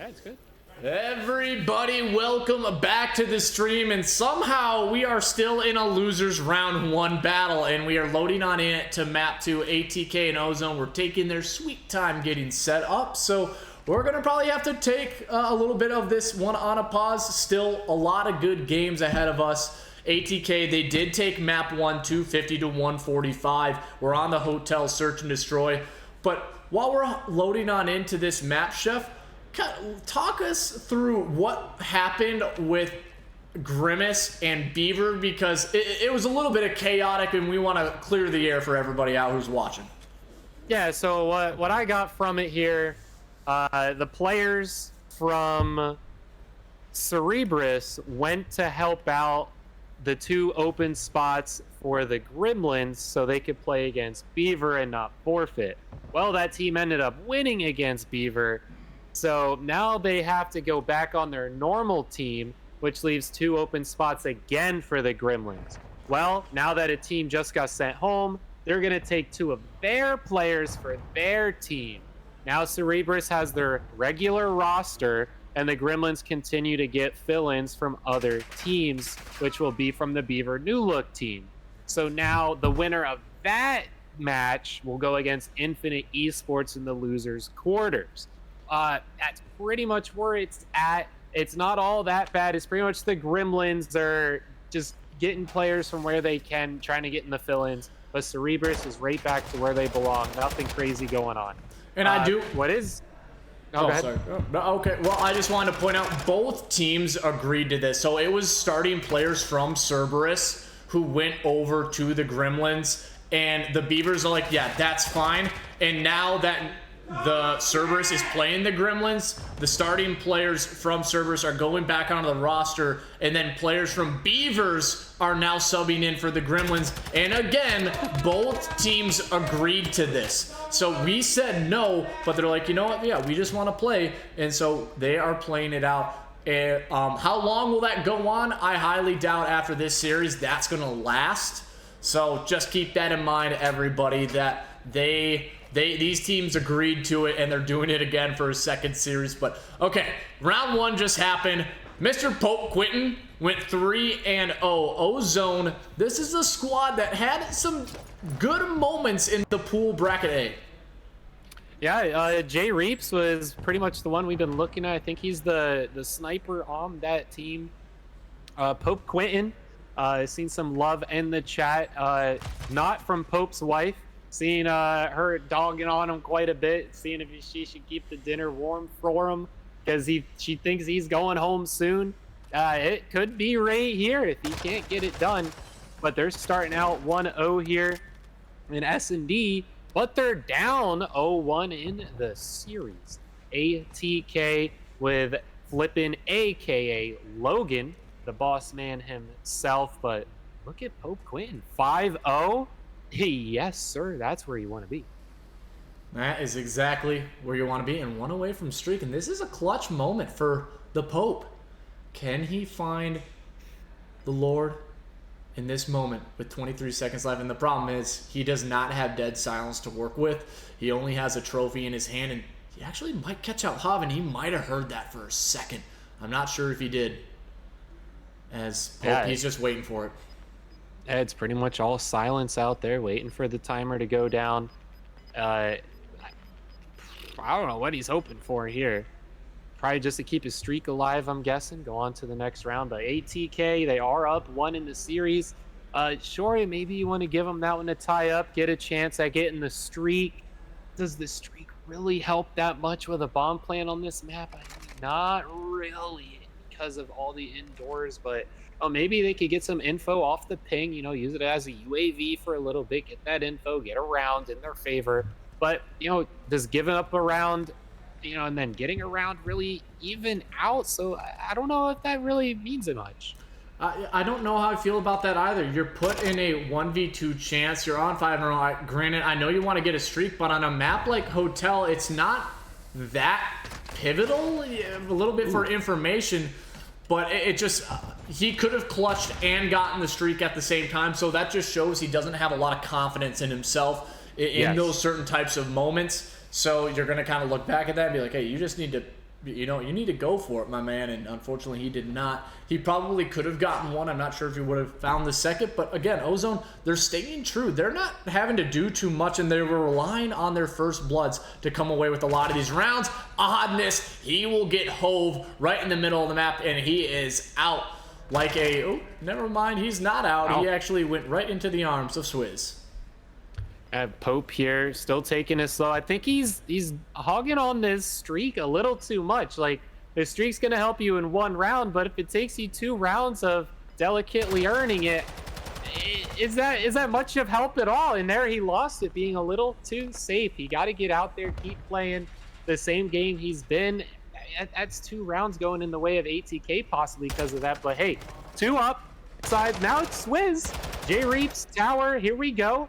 Yeah, it's good. Everybody, welcome back to the stream, and somehow we are still in a losers round 1 battle, and we are loading on in to map 2. ATK and Ozone. We're taking their sweet time getting set up, so we're gonna probably have to take a little bit of this one on a pause. Still a lot of good games ahead of us. ATK, they did take map 1 250 to 145. We're on the hotel search and destroy, but while we're loading on into this map, Chef, talk us through what happened with Grimace and Beaver, because it was a little bit of chaotic, and we want to clear the air for everybody out who's watching. Yeah, so what I got from it here, the players from Cerebrus went to help out the 2 open spots for the Gremlins so they could play against Beaver and not forfeit. Well, that team ended up winning against Beaver, so now they have to go back on their normal team, which leaves 2 open spots again for the Gremlins. Well, now that a team just got sent home, they're going to take 2 of their players for their team. Now Cerebrus has their regular roster, and the Gremlins continue to get fill-ins from other teams, which will be from the Beaver New Look team. So now the winner of that match will go against Infinite Esports in the losers quarters. That's pretty much where it's at. It's not all that bad. It's pretty much the Gremlins are just getting players from where they can, trying to get in the fill-ins. But Cerebrus is right back to where they belong. Nothing crazy going on. And I do... What is... Oh, sorry. Okay, well, I just wanted to point out both teams agreed to this. So it was starting players from Cerberus who went over to the Gremlins, and the Beavers are like, yeah, that's fine. And now that the Cerberus is playing the Gremlins, the starting players from Cerberus are going back onto the roster, and then players from Beavers are now subbing in for the Gremlins. And again, both teams agreed to this. So we said no, but they're like, you know what? Yeah, we just want to play. And so they are playing it out. And, how long will that go on? I highly doubt after this series that's going to last. So just keep that in mind, everybody, that these teams agreed to it, and they're doing it again for a second series. But okay, round 1 just happened. Mr. Pope Quinten went 3-0. Ozone, this is a squad that had some good moments in the pool bracket A. Yeah, JReeaps was pretty much the one we've been looking at. I think he's the sniper on that team. Pope Quinten, seen some love in the chat. Not from Pope's wife. Seeing her dogging on him quite a bit, seeing if she should keep the dinner warm for him because she thinks he's going home soon. It could be right here if he can't get it done. But they're starting out 1-0 here in S&D, but they're down 0-1 in the series. ATK with flipping AKA Logan, the boss man himself. But look at Pope Quinten, 5-0. Hey, yes, sir. That's where you want to be. That is exactly where you want to be, and 1 away from streak. And this is a clutch moment for the Pope. Can he find the Lord in this moment with 23 seconds left? And the problem is he does not have dead silence to work with. He only has a trophy in his hand, and he actually might catch out Hav, and he might have heard that for a second. I'm not sure if he did. As Pope, he's just waiting for it. It's pretty much all silence out there, waiting for the timer to go down. I don't know what he's hoping for here. Probably just to keep his streak alive, I'm guessing. Go on to the next round. But ATK, they are up 1 in the series. Sure, maybe you want to give them that one to tie up, get a chance at getting the streak. Does the streak really help that much with a bomb plan on this map? I mean, not really, because of all the indoors, but maybe they could get some info off the ping, use it as a UAV for a little bit, get that info, get around in their favor. But, does giving up a round, and then getting around really even out? So I don't know if that really means much. I don't know how I feel about that either. You're put in a 1v2 chance. You're on 5 in a row. Granted, I know you want to get a streak, but on a map like Hotel, it's not that pivotal. A little bit for information, but it just... he could have clutched and gotten the streak at the same time, so that just shows he doesn't have a lot of confidence in himself in those certain types of moments. So you're going to kind of look back at that and be like, hey, you just need to you know, you need to go for it, my man. And unfortunately, he did not. He probably could have gotten one. I'm not sure if he would have found the second. But again, Ozone, they're staying true. They're not having to do too much, and they were relying on their first bloods to come away with a lot of these rounds. Oddness, he will get hove right in the middle of the map, and he is out like a... Oh, never mind. He's not out. He actually went right into the arms of Swiz. Pope here, still taking it slow. I think he's hogging on this streak a little too much. Like, the streak's gonna help you in one round, but if it takes you 2 rounds of delicately earning it, is that much of help at all? And there he lost it, being a little too safe. He got to get out there, keep playing the same game he's been. That's 2 rounds going in the way of ATK possibly because of that. But hey, 2 up side. Now it's Swiz. JReeaps tower. Here we go.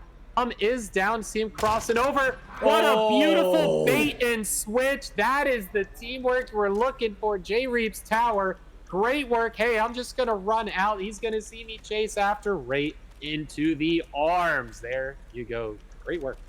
Is down, see him crossing over. What a beautiful bait and switch. That is the teamwork we're looking for. JReeaps tower, great work. Hey, I'm just gonna run out. He's gonna see me chase after, right into the arms. There you go, great work.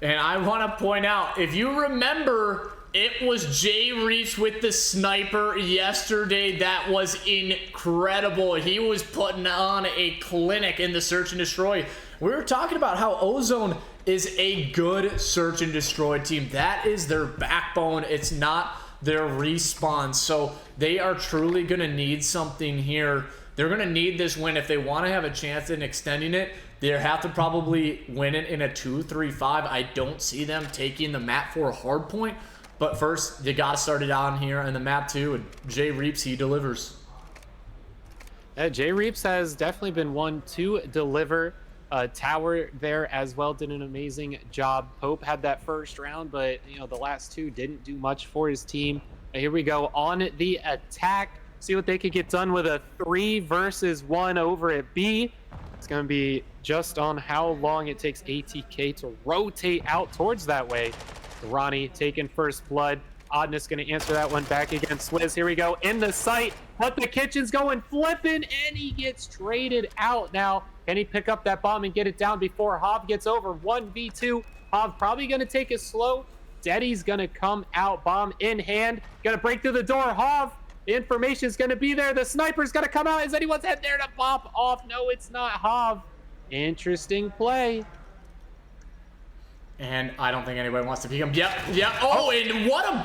And I want to point out, if you remember, it was JReeaps with the sniper yesterday. That was incredible. He was putting on a clinic in the search and destroy. We were talking about how Ozone is a good search and destroy team. That is their backbone. It's not their respawn. So they are truly going to need something here. They're going to need this win if they want to have a chance in extending it. They have to probably win it in a 2-3-5. I don't see them taking the map for a hard point. But first, you got to start it on here in the map too. And JReeaps, he delivers. JReeaps has definitely been one to deliver. Tower there as well did an amazing job. Pope had that first round, but you know, the last 2 didn't do much for his team. Here we go on the attack. See what they could get done with a 3 versus 1 over at B. It's going to be just on how long it takes ATK to rotate out towards that way. Ronnie taking first blood. Oddness going to answer that one back against Swiz. Here we go in the sight, but the kitchen's going flipping, and he gets traded out. Now, can he pick up that bomb and get it down before Hov gets over? 1v2. Hov probably going to take it slow. Deddy's going to come out, bomb in hand. Going to break through the door. Hov, the information's going to be there. The sniper's going to come out. Is anyone's head there to pop off? No, it's not Hov. Interesting play. And I don't think anybody wants to peek him. Yep. Oh, and what a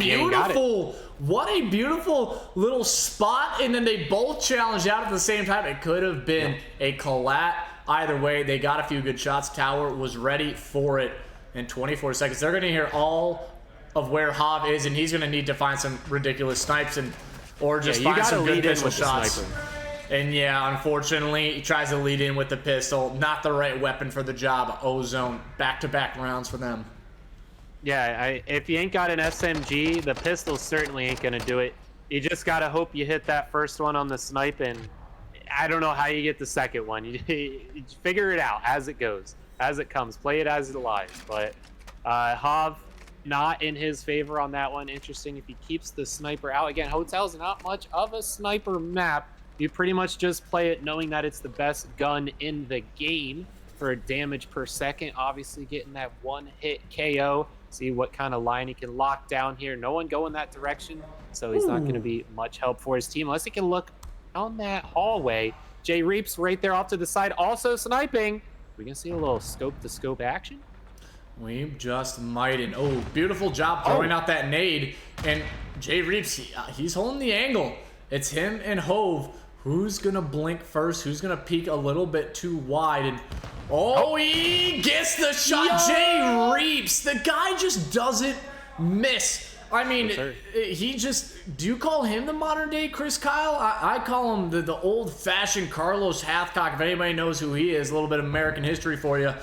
beautiful little spot. And then they both challenged out at the same time. It could have been a collat. Either way, they got a few good shots. Tower was ready for it in 24 seconds. They're going to hear all of where Hov is, and he's going to need to find some ridiculous snipes or just find some good pistol shots. And yeah, unfortunately, he tries to lead in with the pistol. Not the right weapon for the job. Ozone, back-to-back rounds for them. Yeah, if you ain't got an SMG, the pistol certainly ain't going to do it. You just got to hope you hit that first one on the snipe, and I don't know how you get the second one. You figure it out as it goes, as it comes. Play it as it lies. But Hov, not in his favor on that one. Interesting if he keeps the sniper out. Again, Hotel's not much of a sniper map. You pretty much just play it knowing that it's the best gun in the game for damage per second. Obviously getting that 1-hit KO. See what kind of line he can lock down here. No one going that direction, so he's not going to be much help for his team unless he can look down that hallway. JReeaps right there off to the side, also sniping. We gonna see a little scope-to-scope action? We just might. And oh, beautiful job throwing out that nade. And JReeaps, he's holding the angle. It's him and Hove. Who's gonna blink first? Who's gonna peek a little bit too wide? And he gets the shot. JReeaps, the guy just doesn't miss. I mean, he just, do you call him the modern day Chris Kyle? I call him the old fashioned Carlos Hathcock, if anybody knows who he is. A little bit of American history for you.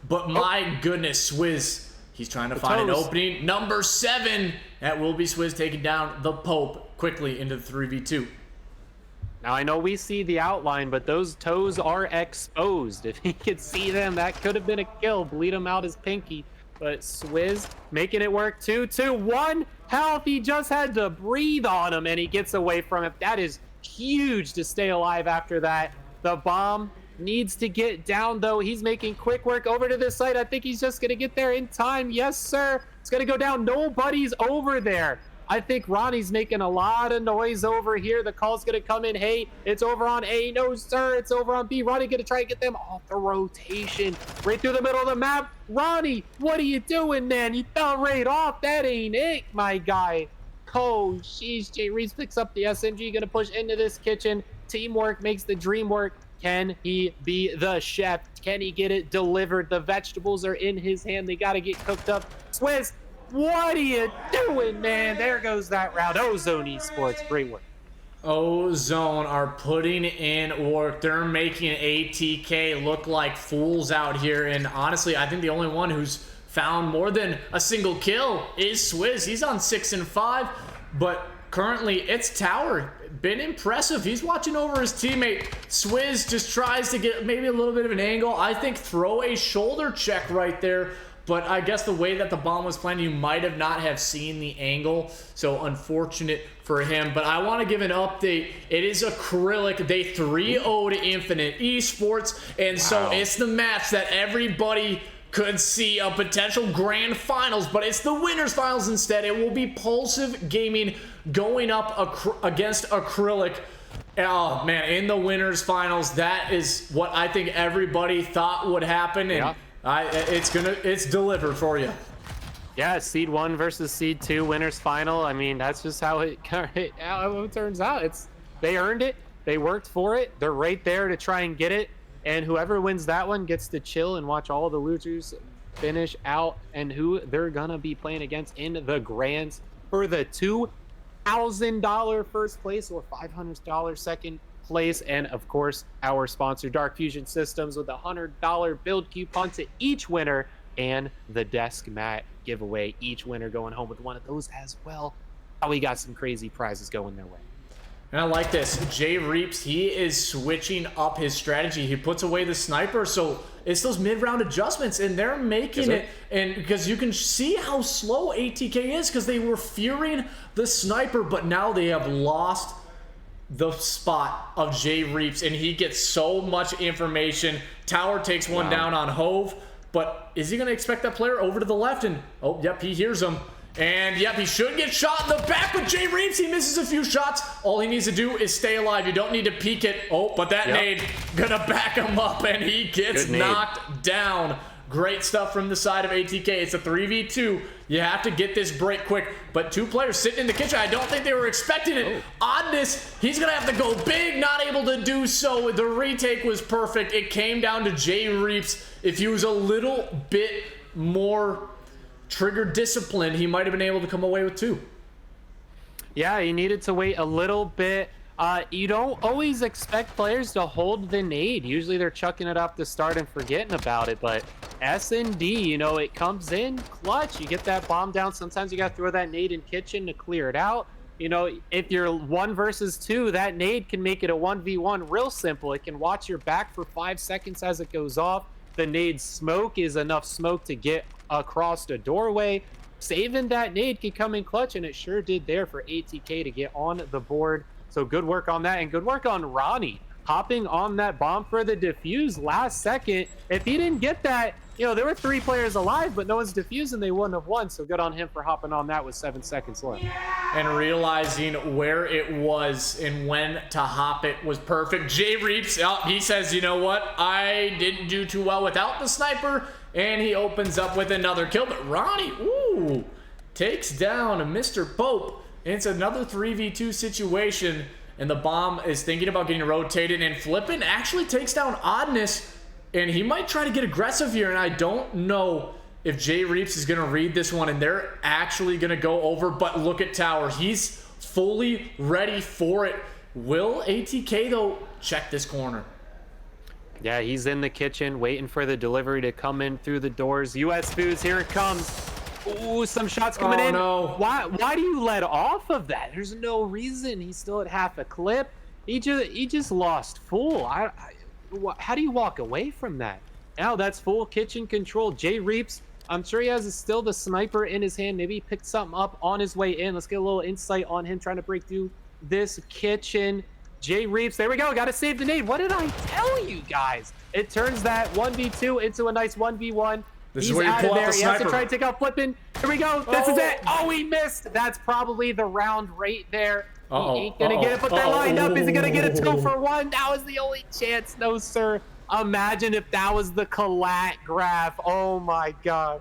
But my goodness, Swiz, he's trying to find an opening. Number 7, that will be Swiz taking down the Pope quickly into the 3v2. Now, I know we see the outline, but those toes are exposed. If he could see them, that could have been a kill. Bleed him out his pinky. But Swiz making it work. 2-2-1 health. He just had to breathe on him, and he gets away from it. That is huge to stay alive after that. The bomb needs to get down, though. He's making quick work over to this side. I think he's just going to get there in time. Yes, sir. It's going to go down. Nobody's over there. I think Ronnie's making a lot of noise over here. The call's going to come in. Hey, it's over on A. No, sir. It's over on B. Ronnie going to try and get them off the rotation. Right through the middle of the map. Ronnie, what are you doing, man? You fell right off. That ain't it, my guy. Oh, sheesh. JReeaps picks up the SMG. Going to push into this kitchen. Teamwork makes the dream work. Can he be the chef? Can he get it delivered? The vegetables are in his hand. They got to get cooked up. Swiz, what are you doing, man? There goes that round. Ozone eSports, great work. Ozone are putting in work. They're making ATK look like fools out here. And honestly, I think the only one who's found more than a single kill is Swiz. He's on 6 and 5, but currently it's Tower. Been impressive. He's watching over his teammate. Swiz just tries to get maybe a little bit of an angle. I think throw a shoulder check right there. But I guess the way that the bomb was planned, you might have not have seen the angle. So unfortunate for him. But I want to give an update. It is Acrylic. They 3-0'd Infinite Esports. And so it's the match that everybody could see a potential grand finals. But it's the winners finals instead. It will be Pulsive Gaming going up against Acrylic. Oh, man, in the winners finals. That is what I think everybody thought would happen. And it's delivered for you. Yeah, seed 1 versus seed 2 winners final. I mean, that's just how it turns out. They earned it. They worked for it. They're right there to try and get it. And whoever wins that one gets to chill and watch all the losers finish out and who they're gonna be playing against in the grands for the $2,000 first place or $500 second place. And of course, our sponsor Dark Fusion Systems with a $100 build coupon to each winner and the desk mat giveaway. Each winner going home with one of those as well. We got some crazy prizes going their way. And I like this. JReeaps, he is switching up his strategy. He puts away the sniper, so it's those mid-round adjustments, and they're making it. And because you can see how slow ATK is, because they were fearing the sniper, but now they have lost the spot of JReeaps, and he gets so much information. Tower takes one down on Hove, but is he going to expect that player over to the left? And oh, yep, he hears him. And yep, he should get shot in the back with JReeaps. He misses a few shots. All he needs to do is stay alive. You don't need to peek it. Oh, but that nade gonna back him up, and he gets knocked down. Great stuff from the side of ATK. It's a 3v2. You have to get this break quick. But 2 players sitting in the kitchen. I don't think they were expecting it. Oddness, he's going to have to go big. Not able to do so. The retake was perfect. It came down to JReeaps. If he was a little bit more trigger disciplined, he might have been able to come away with 2. Yeah, he needed to wait a little bit. You don't always expect players to hold the nade. Usually they're chucking it off the start and forgetting about it. But S&D, you know, it comes in clutch. You get that bomb down. Sometimes you got to throw that nade in kitchen to clear it out. You know, if you're 1 versus 2, that nade can make it a 1v1 real simple. It can watch your back for 5 seconds as it goes off. The nade smoke is enough smoke to get across the doorway. Saving that nade can come in clutch, and it sure did there for ATK to get on the board. So good work on that, and good work on Ronnie hopping on that bomb for the defuse last second. If he didn't get that, you know, there were 3 players alive, but no one's defusing, they wouldn't have won. So good on him for hopping on that with 7 seconds left. And realizing where it was and when to hop it was perfect. JReeaps, he says, you know what? I didn't do too well without the sniper, and he opens up with another kill. But Ronnie, ooh, takes down Mr. Pope. And it's another 3v2 situation, and the bomb is thinking about getting rotated, and Flippin actually takes down Oddness, and he might try to get aggressive here, and I don't know if JReeaps is going to read this one, and they're actually going to go over, but look at Tower. He's fully ready for it. Will ATK, though, check this corner? Yeah, he's in the kitchen waiting for the delivery to come in through the doors. US Foods, here it comes. Ooh, some shots coming in. No. Why do you let off of that? There's no reason. He's still at half a clip. He just lost full. How do you walk away from that? Now that's full kitchen control. JReeaps, I'm sure he has still the sniper in his hand. Maybe he picked something up on his way in. Let's get a little insight on him trying to break through this kitchen. JReeaps, there we go. Got to save the nade. What did I tell you guys? It turns that 1v2 into a nice 1v1. This He's is where you out pull of out there. the He has to sniper. try to take out Flippin. Here we go. This is it. Oh, he missed. That's probably the round right there. He ain't gonna get it, but they're lined up. Is he gonna get a 2-for-1? That was the only chance. No, sir. Imagine if that was the collat graph. Oh my God.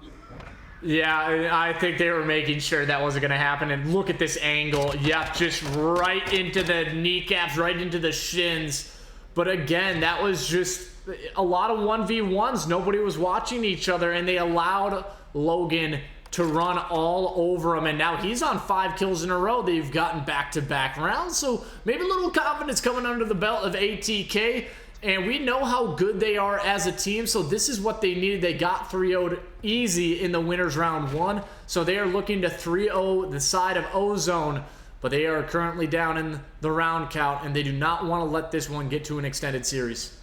Yeah, I think they were making sure that wasn't going to happen. And look at this angle. Yep, just right into the kneecaps, right into the shins. But again, that was just a lot of 1v1s. Nobody was watching each other, and they allowed Logan to run all over him. And now he's on 5 kills in a row. They've gotten back-to-back rounds. So maybe a little confidence coming under the belt of ATK. And we know how good they are as a team, so this is what they needed. They got 3-0'd easy in the winners round 1, so they are looking to 3-0 the side of Ozone, but they are currently down in the round count, and they do not want to let this one get to an extended series.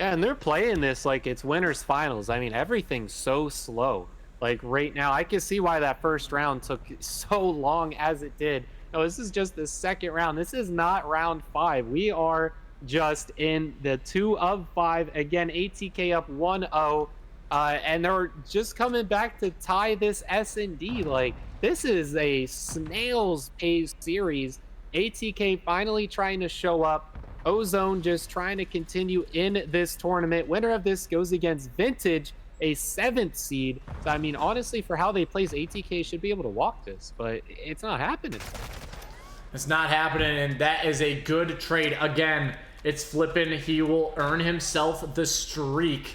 Yeah, and they're playing this like it's winners finals. I mean, everything's so slow. Like right now, I can see why that first round took so long as it did. No, this is just the second round. This is not round 5. We are just in the 2 of 5. Again, ATK up 1-0, and they're just coming back to tie this S&D. Like, this is a snail's pace series. ATK finally trying to show up. Ozone just trying to continue in this tournament. Winner of this goes against Vintage, a 7th seed. So, I mean, honestly, for how they place, ATK should be able to walk this, but it's not happening. It's not happening, and that is a good trade. Again, it's flipping. He will earn himself the streak.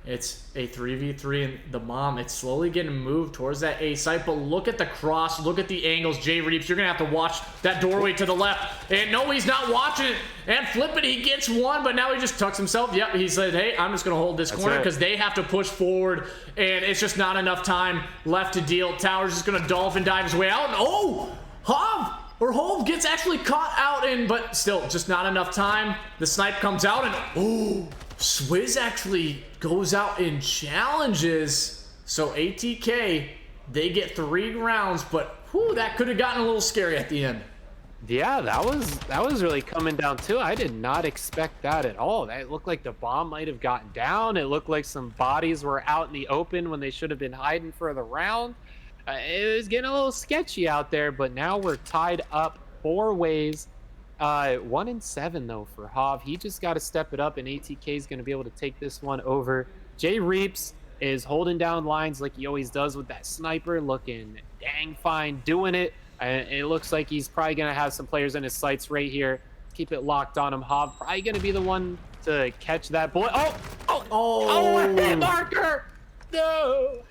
It's a 3v3 and the bomb. It's slowly getting moved towards that A site, but look at the cross. Look at the angles. JReeaps, you're going to have to watch that doorway to the left. And no, he's not watching it. And flipping, he gets one, but now he just tucks himself. Yep, he said, hey, I'm just going to hold this corner because they have to push forward, and it's just not enough time left to deal. Tower's just going to dolphin dive his way out. And oh, Hove gets actually caught out in, but still just not enough time. The snipe comes out, and oh, Swiz actually goes out in challenges. So ATK, they get 3 rounds, but whew, that could have gotten a little scary at the end. Yeah, that was really coming down too. I did not expect that at all. That looked like the bomb might have gotten down. It looked like some bodies were out in the open when they should have been hiding for the round. It was getting a little sketchy out there, but now we're tied up 4 ways. 1-7 though for Hov. He just got to step it up, and ATK is going to be able to take this one over. JReeaps is holding down lines like he always does with that sniper, looking dang fine doing it. It looks like he's probably going to have some players in his sights right here. Keep it locked on him. Hov probably going to be the one to catch that bullet. Oh, a hit marker! No!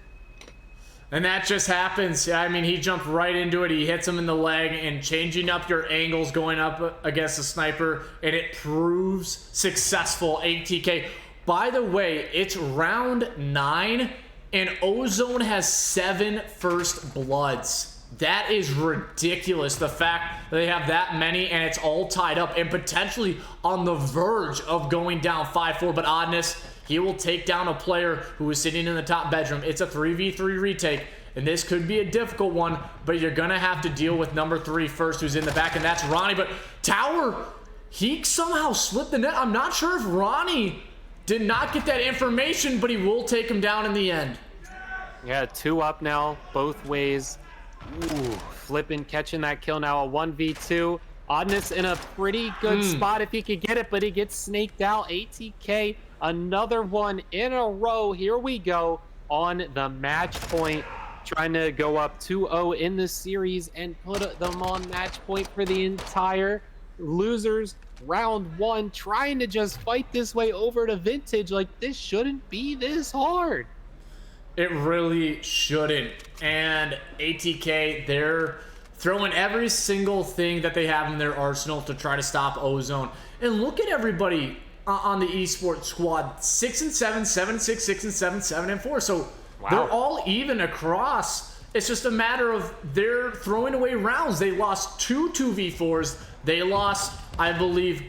And that just happens. I mean, he jumped right into it. He hits him in the leg, and changing up your angles going up against a sniper, and it proves successful. ATK. By the way, it's round 9, and Ozone has 7 first bloods. That is ridiculous. The fact that they have that many, and it's all tied up, and potentially on the verge of going down 5-4. But Oddness, he will take down a player who is sitting in the top bedroom. It's a 3v3 retake, and this could be a difficult one, but you're going to have to deal with number 3 first, who's in the back, and that's Ronnie. But Tower, he somehow slipped the net. I'm not sure if Ronnie did not get that information, but he will take him down in the end. Yeah, 2 up now, both ways. Ooh, flipping, catching that kill now, a 1v2. Oddness in a pretty good spot if he could get it, but he gets snaked out. ATK, another one in a row. Here we go on the match point, trying to go up 2-0 in the series and put them on match point for the entire losers round 1, trying to just fight this way over to Vintage. Like, this shouldn't be this hard. It really shouldn't. And ATK, they're throwing every single thing that they have in their arsenal to try to stop Ozone. And look at everybody on the esports squad. 6-7, 7-6, 6-7, 7-4. So they're all even across. It's just a matter of they're throwing away rounds. They lost 2 2v4s. They lost, I believe,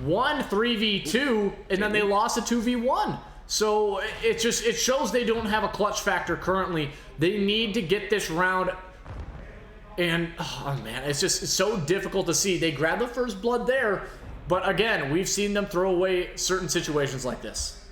1 3v2, and then they lost a 2v1. So it shows they don't have a clutch factor currently. They need to get this round. And oh man, it's so difficult to see. They grab the first blood there, but again, we've seen them throw away certain situations like this.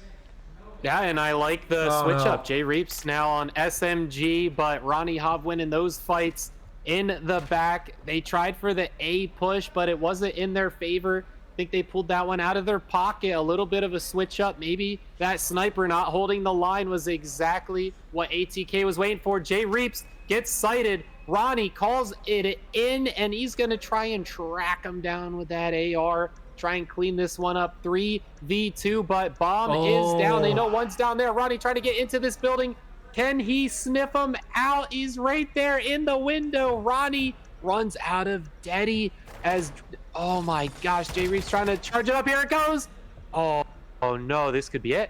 Yeah, and I like the switch up. JReeaps now on SMG, but Ronnie Hobb winning those fights in the back. They tried for the A push, but it wasn't in their favor. I think they pulled that one out of their pocket. A little bit of a switch up. Maybe that sniper not holding the line was exactly what ATK was waiting for. JReeaps gets sighted. Ronnie calls it in, and he's going to try and track him down with that AR. Try and clean this one up. 3v2, but bomb is down. They know one's down there. Ronnie trying to get into this building. Can he sniff him out? He's right there in the window. Ronnie runs out of Deddy as, oh my gosh, JReeaps trying to charge it up. Here it goes. Oh no, this could be it.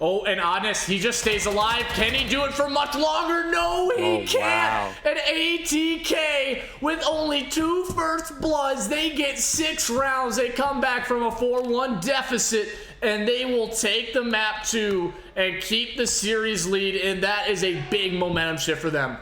Oh, and Oddness, he just stays alive. Can he do it for much longer? No, he can't. Wow. And ATK, with only 2 first bloods, they get 6 rounds. They come back from a 4-1 deficit, and they will take the map 2 and keep the series lead, and that is a big momentum shift for them.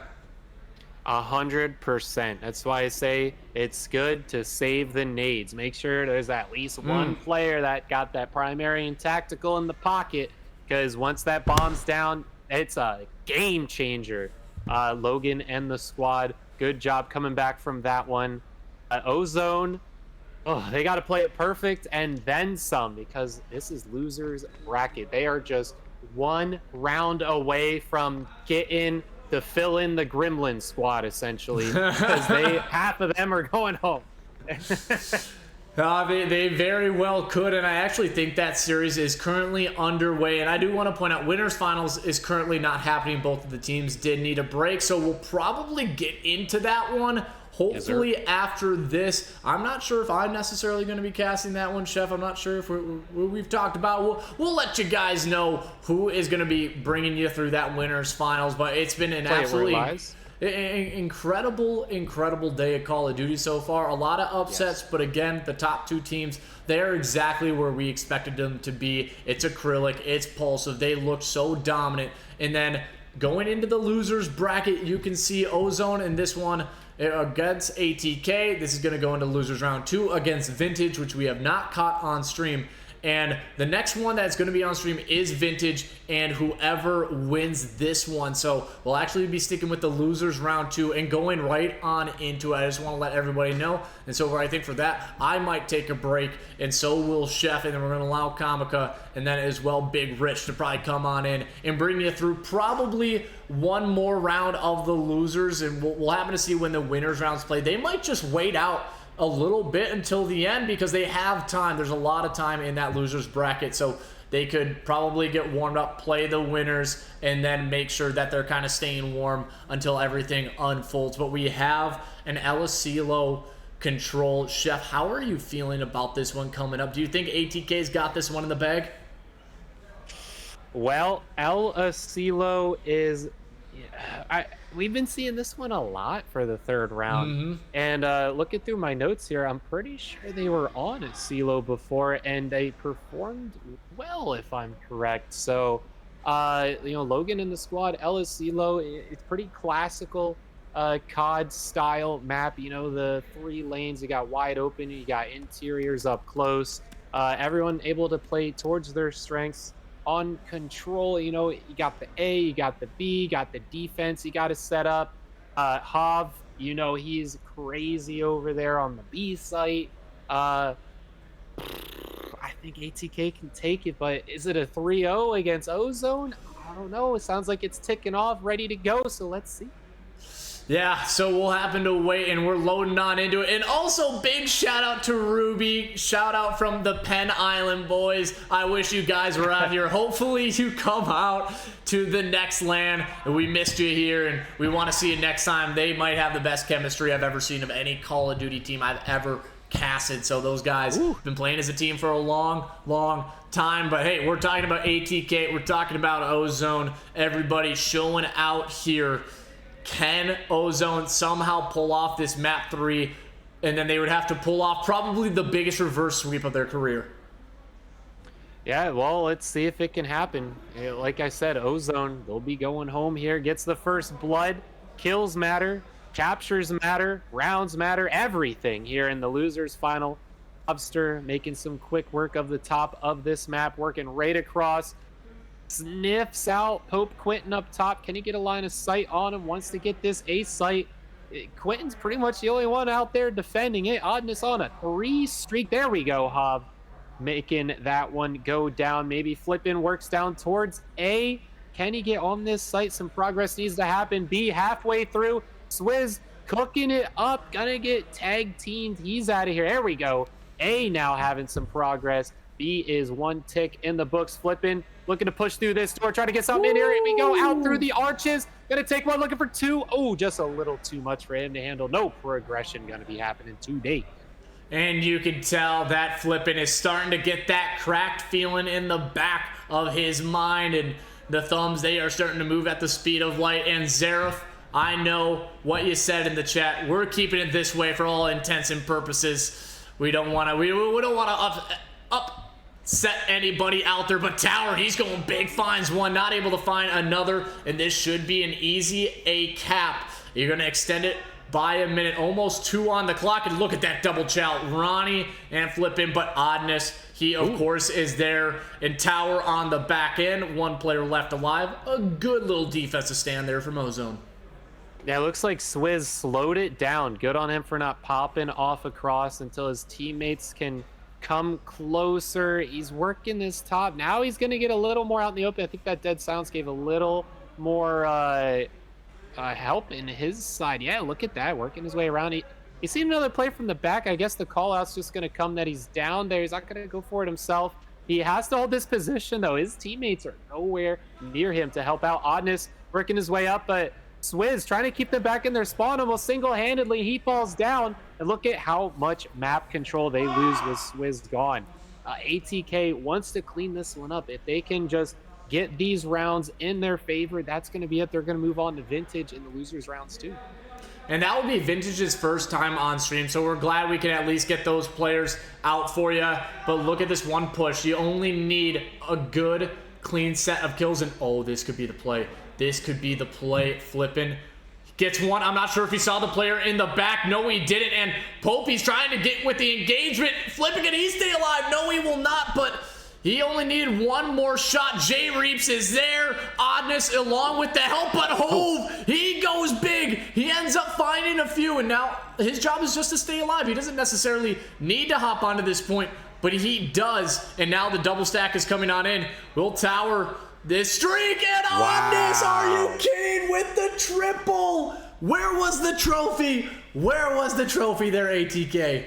100%. That's why I say it's good to save the nades. Make sure there's at least one player that got that primary and tactical in the pocket, because once that bomb's down, it's a game changer. Logan and the squad, good job coming back from that one. Ozone, they got to play it perfect and then some, because this is losers bracket. They are just 1 round away from getting to fill in the Gremlin squad, essentially, because half of them are going home. They very well could, and I actually think that series is currently underway. And I do want to point out, winners finals is currently not happening. Both of the teams did need a break, so we'll probably get into that one hopefully after this. I'm not sure if I'm necessarily going to be casting that one, Chef. I'm not sure if we've talked about. We'll let you guys know who is going to be bringing you through that winners finals. But it's been an absolutely incredible day of Call of Duty so far. A lot of upsets, but again, the top 2 teams, they're exactly where we expected them to be. It's acrylic, it's Pulsive. They look so dominant. And then going into the losers bracket, you can see Ozone in this one against ATK. This is going to go into losers round 2 against Vintage, which we have not caught on stream. And the next one that's going to be on stream is Vintage, and whoever wins this one. So we'll actually be sticking with the losers round 2 and going right on into it. I just want to let everybody know. And so I think for that, I might take a break, and so will Chef, and then we're going to allow Comica, and then as well Big Rich to probably come on in and bring you through probably one more round of the losers, and we'll happen to see when the winners rounds play. They might just wait out a little bit until the end because they have time. There's a lot of time in that losers bracket, so they could probably get warmed up, play the winners, and then make sure that they're kind of staying warm until everything unfolds. But we have an Elisilo control. Chef, how are you feeling about this one coming up? Do you think ATK's got this one in the bag? Well, Elisilo is... we've been seeing this one a lot for the 3rd round. And looking through my notes here, I'm pretty sure they were on at CeeLo before, and they performed well, if I'm correct. So, Logan in the squad, Elisilo, it's pretty classical COD style map. The 3 lanes, you got wide open, you got interiors up close. Everyone able to play towards their strengths. On control, you got the A, you got the B, you got the defense you got to set up. Hav, he's crazy over there on the B site. I think ATK can take it, but is it a 3-0 against Ozone? I don't know. It sounds like it's ticking off, ready to go, so let's see. Yeah, so we'll happen to wait, and we're loading on into it. And also, big shout out to Ruby. Shout out from the Penn Island boys. I wish you guys were out here. Hopefully you come out to the next LAN. We missed you here, and we want to see you next time. They might have the best chemistry I've ever seen of any Call of Duty team I've ever casted. So those guys have been playing as a team for a long time. But hey, we're talking about ATK. We're talking about Ozone. Everybody showing out here. Can Ozone somehow pull off this map 3, and then they would have to pull off probably the biggest reverse sweep of their career? Yeah, well, let's see if it can happen. Like I said, Ozone, they'll be going home here, gets the first blood. Kills matter, captures matter, rounds matter, everything here in the losers final. Lobster making some quick work of the top of this map, working right across. Sniffs out Pope Quinten up top. Can he get a line of sight on him? Wants to get this A site. Quinten's pretty much the only one out there defending it. Oddness on a 3 streak. There we go, Hob. Making that one go down. Maybe Flippin works down towards A. Can he get on this site? Some progress needs to happen. B halfway through. Swiz cooking it up. Gonna get tag teamed. He's out of here. There we go. A now having some progress. B is 1 tick in the books. Flippin looking to push through this door, trying to get something in here. Here we go, out through the arches. Gonna take one, looking for 2. Oh, just a little too much for him to handle. No progression gonna be happening today. And you can tell that Flippin is starting to get that cracked feeling in the back of his mind, and the thumbs, they are starting to move at the speed of light. And Zareth, I know what you said in the chat. We're keeping it this way for all intents and purposes. We don't want to upset anybody out there, but Tower, he's going big, finds one, not able to find another, and this should be an easy A cap. You're going to extend it by a minute, almost 2 on the clock, and look at that double chow. Ronnie and Flippin, but Oddness, he of course is there, and Tower on the back end, 1 player left alive. A good little defensive stand there from Ozone. Yeah, it looks like Swiz slowed it down. Good on him for not popping off across until his teammates can come closer. He's working this top. Now he's going to get a little more out in the open. I think that dead silence gave a little more help in his side. Yeah, look at that, working his way around. He seen another play from the back. I guess the call out's just going to come that he's down there. He's not going to go for it himself. He has to hold this position, though. His teammates are nowhere near him to help out. Oddness working his way up, but Swiz trying to keep them back in their spawn almost single-handedly. He falls down, and look at how much map control they lose with Swiz gone. ATK wants to clean this one up. If they can just get these rounds in their favor, that's going to be it. They're going to move on to Vintage in the losers rounds too. And that will be Vintage's first time on stream, so we're glad we can at least get those players out for you. But look at this one push. You only need a good, clean set of kills, and oh, this could be the play. This could be the play. Flippin gets one. I'm not sure if he saw the player in the back. No, he didn't. And Pope, he's trying to get with the engagement. Flippin, can he stay alive? No, he will not, but he only needed 1 more shot. JReeaps is there. Oddness along with the help, but Hove, he goes big. He ends up finding a few, and now his job is just to stay alive. He doesn't necessarily need to hop onto this point, but he does. And now the double stack is coming on in. Will Tower this streak, and Oddness, are you kidding, with the triple? Where was the trophy? Where was the trophy there, ATK?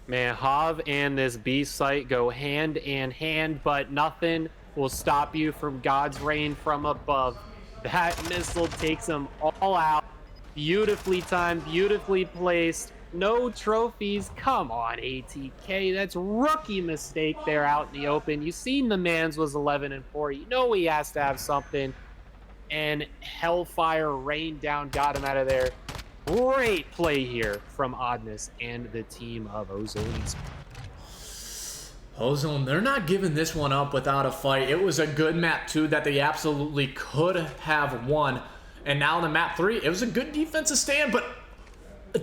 Man, Hav and this B site go hand in hand, but nothing will stop you from God's rain from above. That missile takes them all out. Beautifully timed, beautifully placed. No trophies. Come on, ATK. That's rookie mistake there out in the open. You seen the man's was 11-4. You know he has to have something. And Hellfire rained down, got him out of there. Great play here from Oddness and the team of Ozone eSports. Ozone, they're not giving this one up without a fight. It was a good map 2 that they absolutely could have won. And now the map 3, it was a good defensive stand, but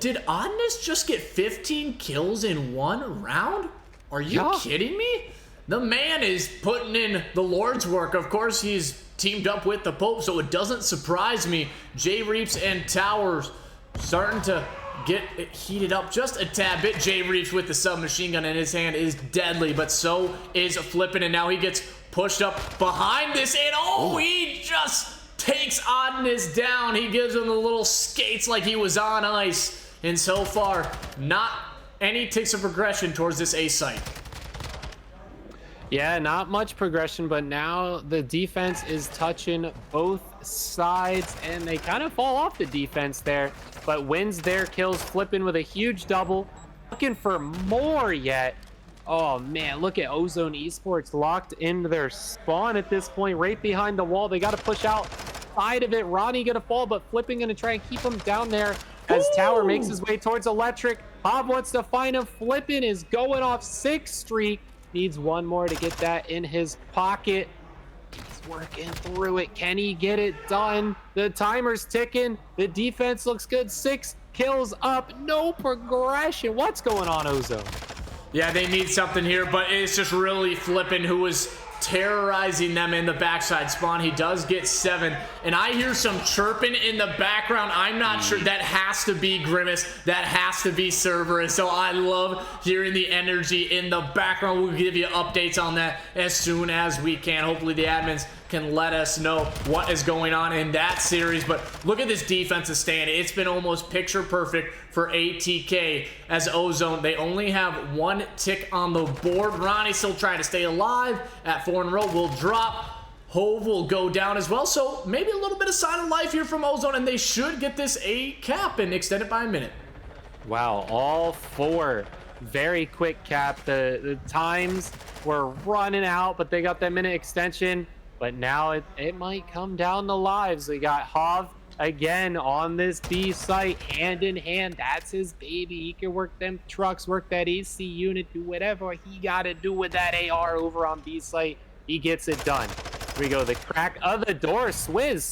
did Oddness just get 15 kills in 1 round? Are you kidding me? The man is putting in the Lord's work. Of course, he's teamed up with the Pope, so it doesn't surprise me. JReeaps and Towers starting to get it heated up just a tad bit. JReeaps with the submachine gun in his hand is deadly, but so is Flippin, and now he gets pushed up behind this, and oh, he just takes Oddness down. He gives him the little skates like he was on ice. And so far, not any ticks of progression towards this A site. Yeah, not much progression, but now the defense is touching both sides, and they kind of fall off the defense there, but wins their kills. Flipping with a huge double, looking for more yet. Oh man, look at Ozone eSports locked into their spawn at this point, right behind the wall. They got to push out side of it. Ronnie gonna fall, but Flipping gonna try and keep him down there as Tower makes his way towards Electric. Hob wants to find him. Flipping is going off 6 streak. Needs 1 more to get that in his pocket. He's working through it. Can he get it done? The timer's ticking. The defense looks good. 6 kills up. No progression. What's going on, Ozone? Yeah, they need something here, but it's just really flipping who was terrorizing them in the backside spawn. He does get 7, and I hear some chirping in the background. I'm not sure. That has to be Grimace. That has to be Cerberus. So I love hearing the energy in the background. We'll give you updates on that as soon as we can. Hopefully the admins can let us know what is going on in that series. But look at this defensive stand. It's been almost picture perfect for ATK as Ozone. They only have 1 tick on the board. Ronnie still trying to stay alive at 4 in a row. Will drop. Hove will go down as well. So maybe a little bit of sign of life here from Ozone, and they should get this a cap and extend it by a minute. Wow, all 4. Very quick cap. The times were running out, but they got that minute extension. But now it might come down to lives. We got Hov again on this B site, hand in hand. That's his baby. He can work them trucks, work that AC unit, do whatever he got to do with that AR over on B site. He gets it done. Here we go. The crack of the door. Swiz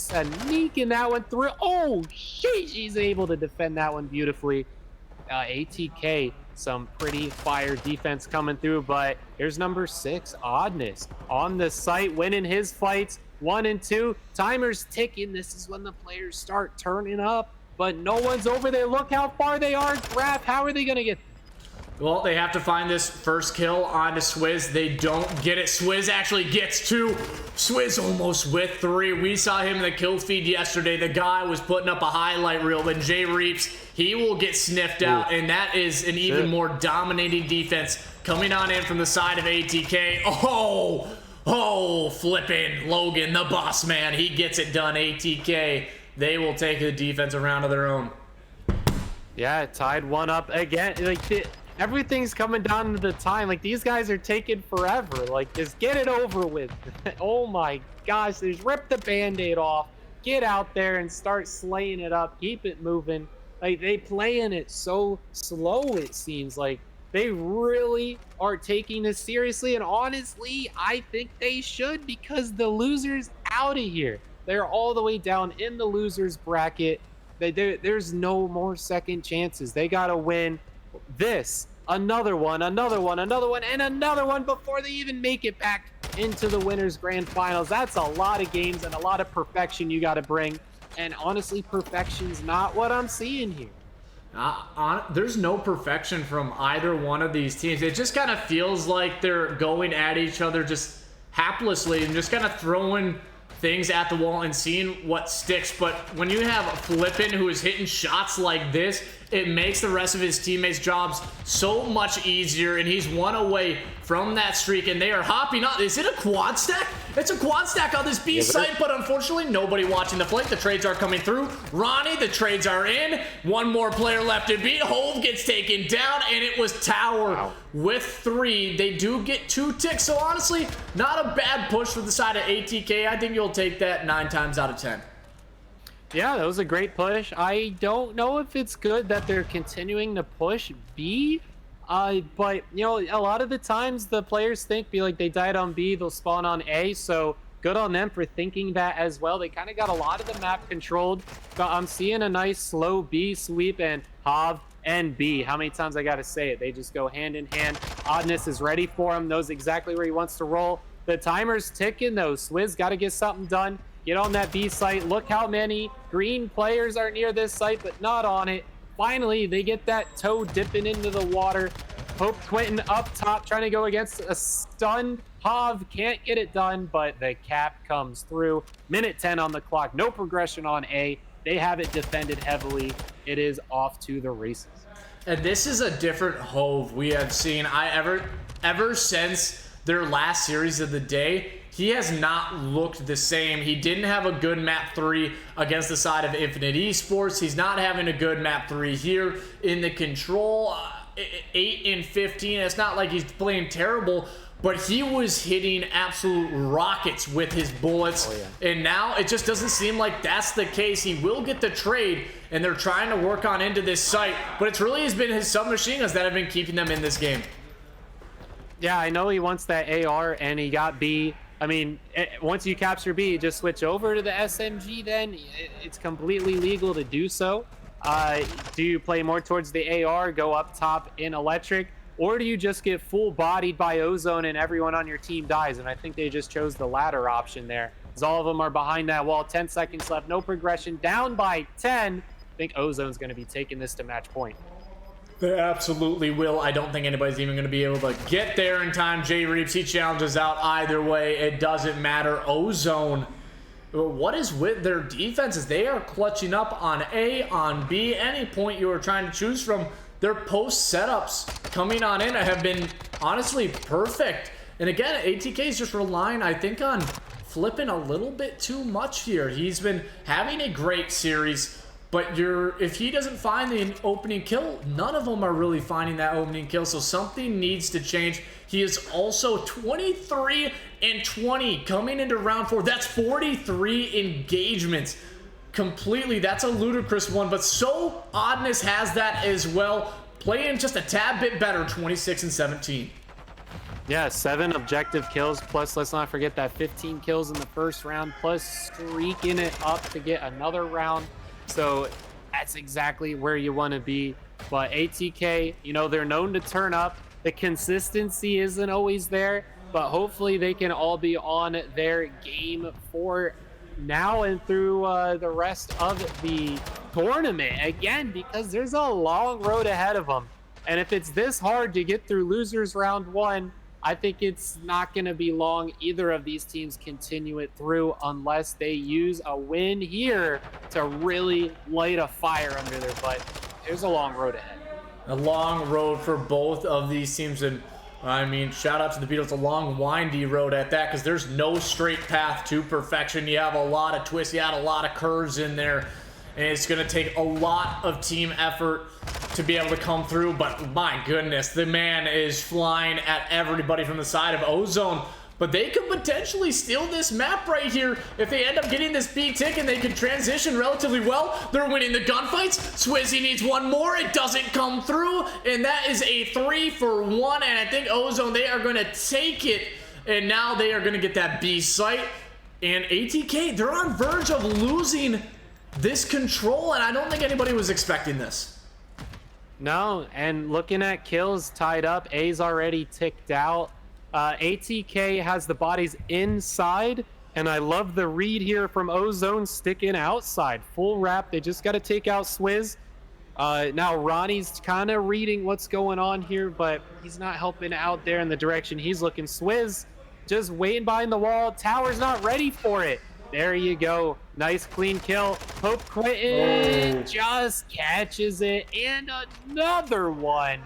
sneaking that one through. Oh, she's able to defend that one beautifully. ATK, some pretty fire defense coming through, but here's number 6, Oddness, on the site, winning his fights 1 and 2. Timer's ticking. This is when the players start turning up, but no one's over there. Look how far they are. Graph, how are they gonna get? Well, they have to find this first kill onto Swiz. They don't get it. Swiz actually gets 2. Swiz almost with 3. We saw him in the kill feed yesterday. The guy was putting up a highlight reel, but JReeaps, he will get sniffed out, and that is an even more dominating defense coming on in from the side of ATK. Oh, flipping Logan, the boss man. He gets it done. ATK, they will take the defense around of their own. Yeah, tied 1 up again. Like, everything's coming down to the time. Like, these guys are taking forever. Like, just get it over with. Oh my gosh, just rip the band-aid off, get out there and start slaying it up, keep it moving. Like, they playing it so slow, it seems like. They really are taking this seriously, and honestly, I think they should, because the loser's out of here. They're all the way down in the loser's bracket. There's no more second chances. They gotta win this, another one, and another one before they even make it back into the winners grand finals. That's a lot of games and a lot of perfection you got to bring, and honestly, perfection's not what I'm seeing here. There's no perfection from either one of these teams. It just kind of feels like they're going at each other just haplessly and just kind of throwing things at the wall and seeing what sticks. But when you have Flippin, who is hitting shots like this, it makes the rest of his teammates' jobs so much easier, and he's 1 away from that streak, and they are hopping up. Is it a quad stack? It's a quad stack on this B site, but unfortunately, nobody watching the flank. The trades are coming through. Ronnie, the trades are in. 1 more player left to beat. Hove gets taken down, and it was Tower with 3. They do get 2 ticks, so honestly, not a bad push for the side of ATK. I think you'll take that 9 times out of 10. Yeah, that was a great push. I don't know if it's good that they're continuing to push B, but, you know, a lot of the times the players think, be like, they died on B, they'll spawn on A, so good on them for thinking that as well. They kind of got a lot of the map controlled, but I'm seeing a nice slow B sweep, and Hov and B. How many times I got to say it? They just go hand in hand. Oddness is ready for him, knows exactly where he wants to roll. The timer's ticking, though. Swiz got to get something done. Get on that B site. Look how many green players are near this site, but not on it. Finally, they get that toe dipping into the water. Hope Quinten up top trying to go against a stunned Hov. Can't get it done, but the cap comes through. Minute 10 on the clock. No progression on A. They have it defended heavily. It is off to the races. And this is a different Hove we have seen. Ever since their last series of the day, he has not looked the same. He didn't have a good map 3 against the side of Infinite Esports. He's not having a good map 3 here in the control. 8 and 15. It's not like he's playing terrible, but he was hitting absolute rockets with his bullets. And now it just doesn't seem like that's the case. He will get the trade, and they're trying to work on into this site, but it's really has been his submachine guns that have been keeping them in this game. Yeah, I know he wants that AR, and he got B. I mean, once you capture B, you just switch over to the SMG, then it's completely legal to do so. Do you play more towards the AR, go up top in electric? or do you just get full bodied by Ozone and everyone on your team dies? And I think they just chose the latter option there, as all of them are behind that wall. 10 seconds left, no progression, down by 10. I think Ozone's going to be taking this to match point. They absolutely will. I don't think anybody's even going to be able to get there in time. JReeaps, he challenges out either way. It doesn't matter. Ozone, what is with their defenses? They are clutching up on A, on B, any point you are trying to choose from. Their post setups coming on in have been honestly perfect. And again, ATK is just relying, I think, on flipping a little bit too much here. He's been having a great series, but if he doesn't find the opening kill, none of them are really finding that opening kill, so something needs to change. He is also 23 and 20 coming into round 4. That's 43 engagements. Completely, that's a ludicrous one, but so Oddness has that as well, playing just a tad bit better, 26 and 17. Yeah, 7 objective kills, plus let's not forget that 15 kills in the first round, plus streaking it up to get another round. So that's exactly where you want to be. But ATK, you know, they're known to turn up. The consistency isn't always there, but hopefully they can all be on their game for now and through the rest of the tournament. Again, because there's a long road ahead of them. And if it's this hard to get through losers round 1, I think it's not going to be long. Either of these teams continue it through unless they use a win here to really light a fire under their butt. There's a long road ahead. A long road for both of these teams. And I mean, shout out to the Beatles, a long, windy road at that, because there's no straight path to perfection. You have a lot of twists, you have a lot of curves in there, and it's going to take a lot of team effort to be able to come through. But my goodness, the man is flying at everybody from the side of Ozone. But they could potentially steal this map right here if they end up getting this B tick, and they could transition relatively well. They're winning the gunfights. Swizzy needs one more. It doesn't come through, and that is a 3-for-1. And I think Ozone, they are going to take it, and now they are going to get that B site. And ATK, they're on verge of losing this control, and I don't think anybody was expecting this. No, and looking at kills tied up, A's already ticked out. ATK has the bodies inside, and I love the read here from Ozone sticking outside. Full wrap, they just got to take out Swiz. Now Ronnie's kind of reading what's going on here, but he's not helping out there in the direction he's looking. Swiz just waiting behind the wall. Tower's not ready for it. There you go. Nice clean kill. Hope Quinten just catches it, and another one.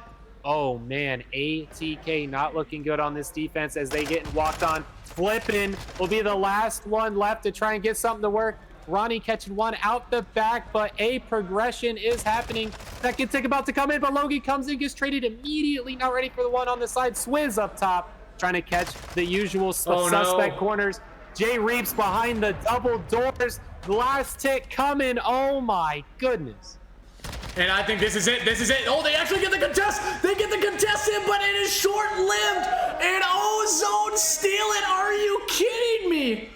Oh man, ATK not looking good on this defense as they get walked on. Flipping will be the last one left to try and get something to work. Ronnie catching one out the back, but a progression is happening. Second tick about to come in, but Logie comes in, gets traded immediately. Not ready for the one on the side. Swiz up top, trying to catch the usual suspect corners. JReeaps behind the double doors. Last tick coming. Oh my goodness. And I think this is it. This is it. Oh, they actually get the contest. They get the contest in, but it is short-lived. And Ozone steal it. Are you kidding me?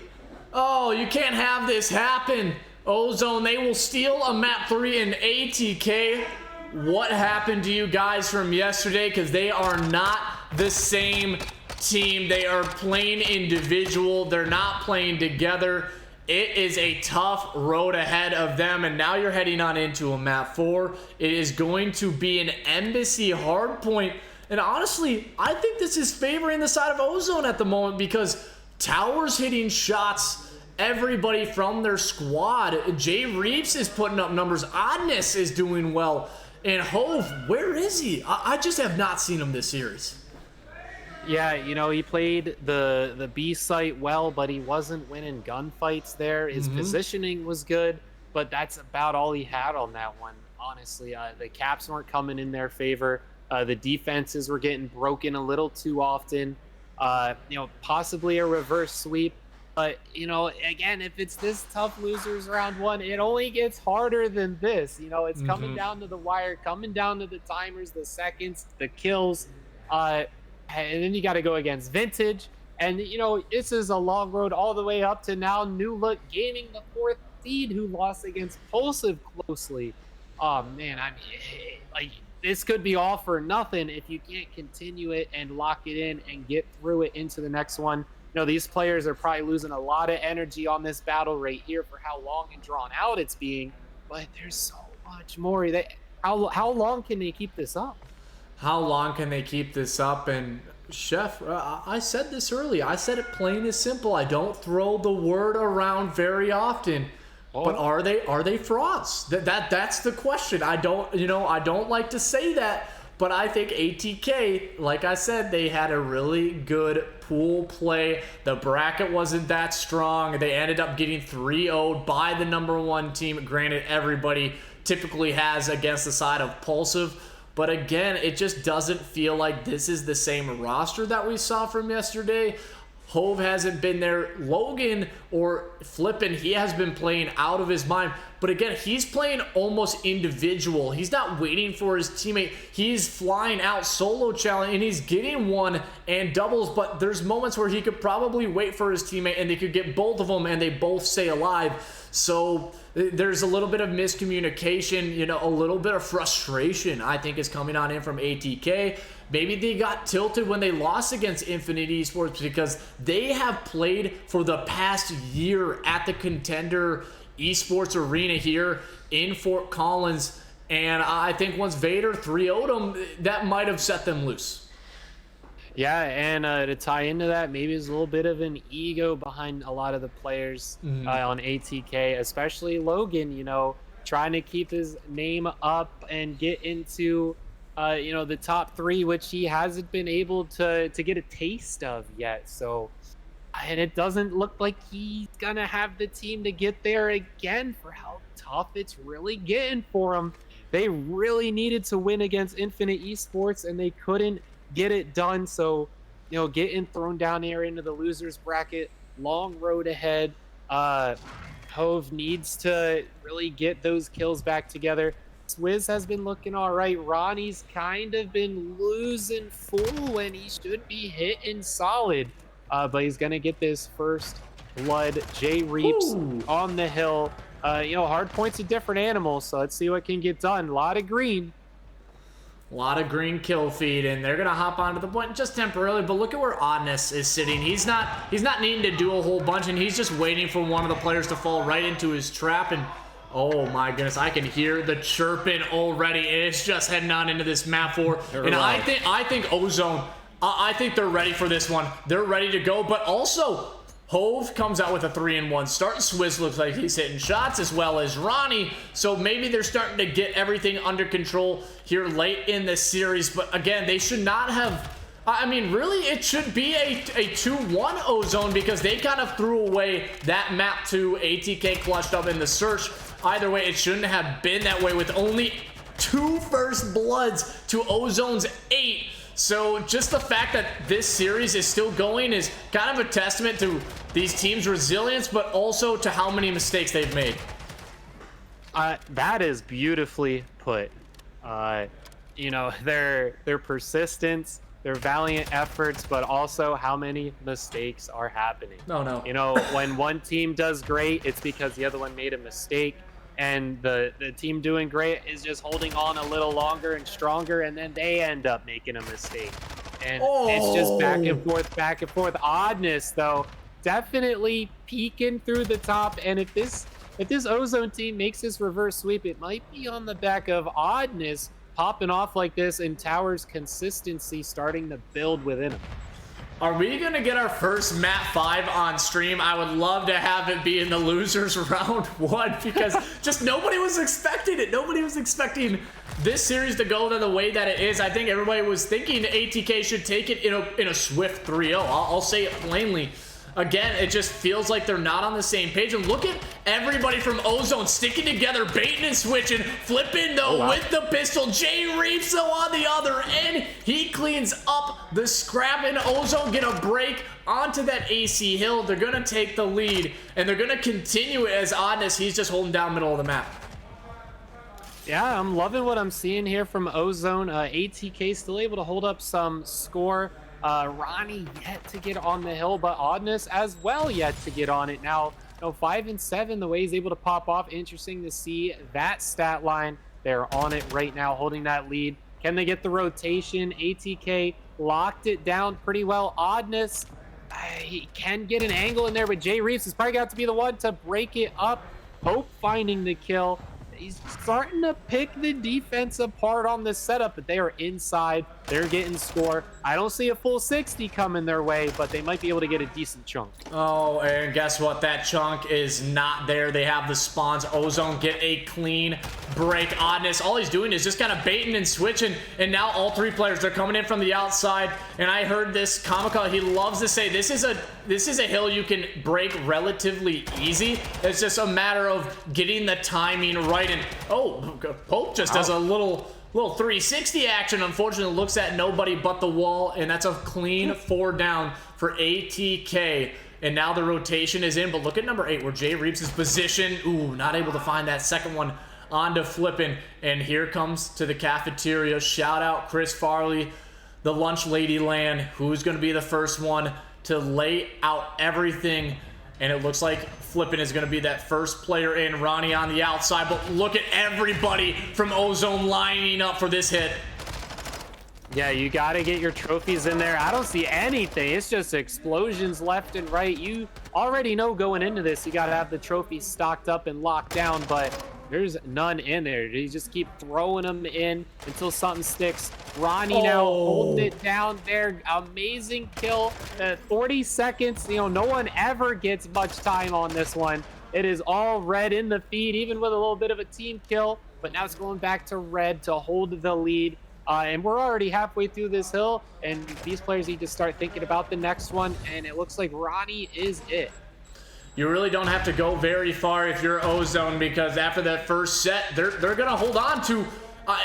Oh, you can't have this happen. Ozone, they will steal a map 3 in ATK. What happened to you guys from yesterday? Because they are not the same team. They are playing individual. They're not playing together. It is a tough road ahead of them, and now you're heading on into a map 4. It is going to be an embassy hardpoint, and honestly, I think this is favoring the side of Ozone at the moment, because Tower's hitting shots, everybody from their squad. JReeaps is putting up numbers. Oddness is doing well, and Hove, where is he? I just have not seen him this series. Yeah, you know, he played the B site well, but he wasn't winning gunfights there. His positioning was good, but that's about all he had on that one, honestly. The caps weren't coming in their favor. The defenses were getting broken a little too often. You know, possibly a reverse sweep. But, you know, again, if it's this tough losers round 1, it only gets harder than this. You know, it's coming down to the wire, coming down to the timers, the seconds, the kills. And then you got to go against Vintage. And, you know, this is a long road all the way up to now New Look Gaming, the 4th seed, who lost against Pulsive closely. oh man, I mean, like this could be all for nothing if you can't continue it and lock it in and get through it into the next one. You know, these players are probably losing a lot of energy on this battle right here for how long and drawn out it's being, but there's so much more. How long can they keep this up? How long can they keep this up? And Chef, I said this earlier. I said it plain and simple. I don't throw the word around very often. But are they frauds? That's the question. I don't like to say that, but I think ATK, like I said, they had a really good pool play. The bracket wasn't that strong. They ended up getting 3-0'd by the #1 team. Granted, everybody typically has against the side of Pulsive, but again, it just doesn't feel like this is the same roster that we saw from yesterday. Hove hasn't been there. Logan or Flippin, he has been playing out of his mind. But again, he's playing almost individual. He's not waiting for his teammate. He's flying out solo challenge, and he's getting one and doubles. But there's moments where he could probably wait for his teammate, and they could get both of them, and they both stay alive. So there's a little bit of miscommunication, a little bit of frustration, I think, is coming on in from ATK. Maybe they got tilted when they lost against Infinite Esports because they have played for the past year at the Contender Esports Arena here in Fort Collins. And I think once Vader 3-0'd them, that might have set them loose. Yeah, and to tie into that, maybe there's a little bit of an ego behind a lot of the players on ATK, especially Logan, trying to keep his name up and get into the top 3, which he hasn't been able to get a taste of yet. So, and it doesn't look like he's gonna have the team to get there again for how tough it's really getting for him. They really needed to win against Infinite Esports, and they couldn't get it done. So, getting thrown down there into the losers bracket, long road ahead. Hove needs to really get those kills back together. Swiz has been looking all right. Ronnie's kind of been losing full when he should be hitting solid. But he's going to get this first blood. JReeaps on the hill. Hard point's a different animal, so let's see what can get done. A lot of green. A lot of green kill feed, and they're going to hop onto the point just temporarily. But look at where Oddness is sitting. He's not needing to do a whole bunch, and he's just waiting for one of the players to fall right into his trap. And oh my goodness, I can hear the chirping already. It's just heading on into this map 4. And I think Ozone, I think they're ready for this one. They're ready to go, but also Hove comes out with a 3-1 start. Swiz looks like he's hitting shots, as well as Ronnie. So maybe they're starting to get everything under control here late in the series. But again, they should not have, really, it should be a 2-1 Ozone, because they kind of threw away that map to ATK clutched up in the search. Either way, it shouldn't have been that way with only 2 first bloods to Ozone's 8. So just the fact that this series is still going is kind of a testament to these teams' resilience, but also to how many mistakes they've made. That is beautifully put. Their persistence, their valiant efforts, but also how many mistakes are happening. No. When one team does great, it's because the other one made a mistake. And the team doing great is just holding on a little longer and stronger, and then they end up making a mistake. And it's just back and forth, back and forth. Oddness, though, definitely peeking through the top. And if this Ozone team makes this reverse sweep, it might be on the back of Oddness popping off like this, and Tower's consistency starting to build within him. Are we going to get our first map 5 on stream? I would love to have it be in the losers round 1, because just nobody was expecting it. Nobody was expecting this series to go the way that it is. I think everybody was thinking ATK should take it in a swift 3-0. I'll say it plainly. Again, it just feels like they're not on the same page. And look at everybody from Ozone sticking together, baiting and switching, flipping though with the pistol. JReeaps though on the other end. He cleans up the scrap, and Ozone get a break onto that AC hill. They're going to take the lead, and they're going to continue it as Oddness. He's just holding down middle of the map. Yeah, I'm loving what I'm seeing here from Ozone. ATK still able to hold up some score. Ronnie yet to get on the hill, but Oddness as well yet to get on it. Now, 5 and 7, the way he's able to pop off. Interesting to see that stat line. They're on it right now, holding that lead. Can they get the rotation? ATK locked it down pretty well. Oddness, he can get an angle in there, but JReeaps is probably got to be the one to break it up. Hope finding the kill. He's starting to pick the defense apart on this setup, but they are inside. They're getting score. I don't see a full 60 coming their way, but they might be able to get a decent chunk. Oh, and guess what? That chunk is not there. They have the spawns. Ozone get a clean break. Oddness, all he's doing is just kind of baiting and switching, and now all three players, they're coming in from the outside. And I heard this Comica, he loves to say this is a hill you can break relatively easy. It's just a matter of getting the timing right. And oh, Pope just does a little 360 action. Unfortunately, looks at nobody but the wall, and that's a clean 4 down for ATK. And now the rotation is in, but look at number 8 where JReeaps is positioned. Ooh, not able to find that second one onto flipping. And here comes to the cafeteria. Shout out Chris Farley, the lunch lady land. Who's going to be the first one to lay out everything? And it looks like Flippin is going to be that first player in. Ronnie on the outside, but look at everybody from Ozone lining up for this hit. Yeah, you got to get your trophies in there. I don't see anything. It's just explosions left and right. You already know going into this, you got to have the trophies stocked up and locked down, but there's none in there. You just keep throwing them in until something sticks. Ronnie now holding it down there. Amazing kill. 40 seconds. You know, no one ever gets much time on this one. It is all red in the feed, even with a little bit of a team kill. But now it's going back to red to hold the lead. And we're already halfway through this hill, and these players need to start thinking about the next one. And it looks like Ronnie is it. You really don't have to go very far if you're Ozone, because after that first set, they're going to hold on to,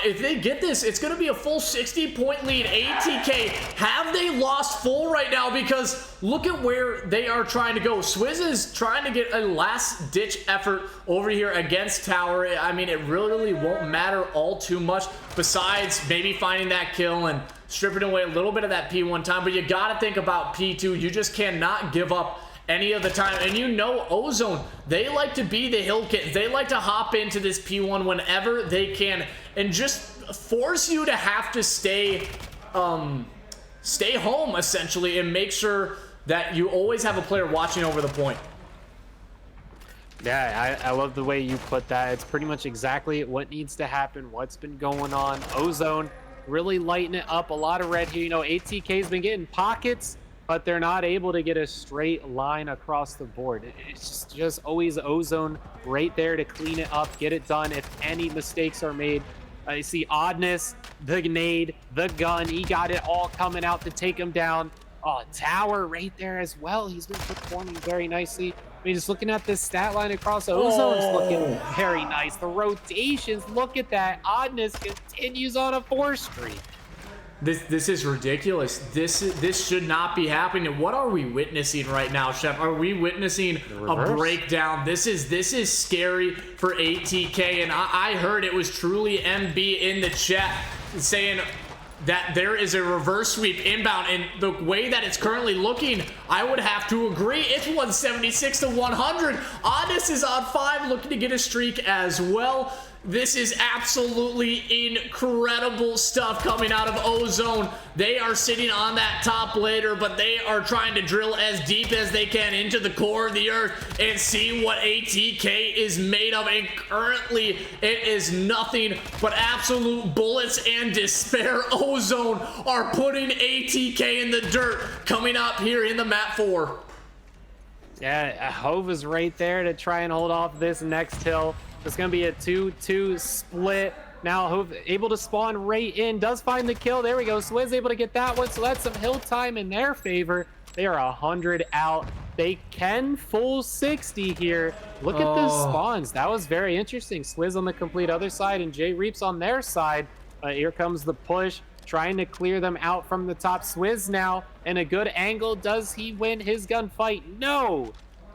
if they get this, it's going to be a full 60-point lead. ATK, have they lost full right now? Because look at where they are trying to go. Swiz is trying to get a last-ditch effort over here against Tower. I mean, it really won't matter all too much, besides maybe finding that kill and stripping away a little bit of that P1 time. But you got to think about P2. You just cannot give up any of the time. And you know Ozone, they like to be the hill kids. They like to hop into this P1 whenever they can and just force you to have to stay home essentially, and make sure that you always have a player watching over the point. Yeah, I love the way you put that. It's pretty much exactly what needs to happen, what's been going on. Ozone really lighting it up. A lot of red here. You know, ATK's been getting pockets, but they're not able to get a straight line across the board. It's just always Ozone right there to clean it up, get it done if any mistakes are made. You see Oddness, the grenade, the gun. He got it all coming out to take him down. Oh, Tower right there as well. He's been performing very nicely. I mean, just looking at this stat line across, Ozone's looking very nice. The rotations, look at that. Oddness continues on a 4 streak. This is ridiculous. This should not be happening. What are we witnessing right now, Chef? Are we witnessing a breakdown? This is scary for ATK, and I heard it was truly MB in the chat saying that there is a reverse sweep inbound, and the way that it's currently looking, I would have to agree. It's 176 to 100. Oddness is on 5, looking to get a streak as well. This is absolutely incredible stuff coming out of Ozone. They are sitting on that top later, but they are trying to drill as deep as they can into the core of the earth and see what ATK is made of. And currently, it is nothing but absolute bullets and despair. Ozone are putting ATK in the dirt coming up here in the map 4. Yeah, Hove is right there to try and hold off this next hill. It's going to be a 2-2 split. Now Hove able to spawn right in, does find the kill. There we go. Swiz able to get that one, so that's some hill time in their favor. They are 100 out. They can full 60 here. Look at the spawns. That was very interesting. Swiz on the complete other side and JReeaps on their side. Here comes the push, trying to clear them out from the top. Swiz now in a good angle. Does he win his gunfight? No.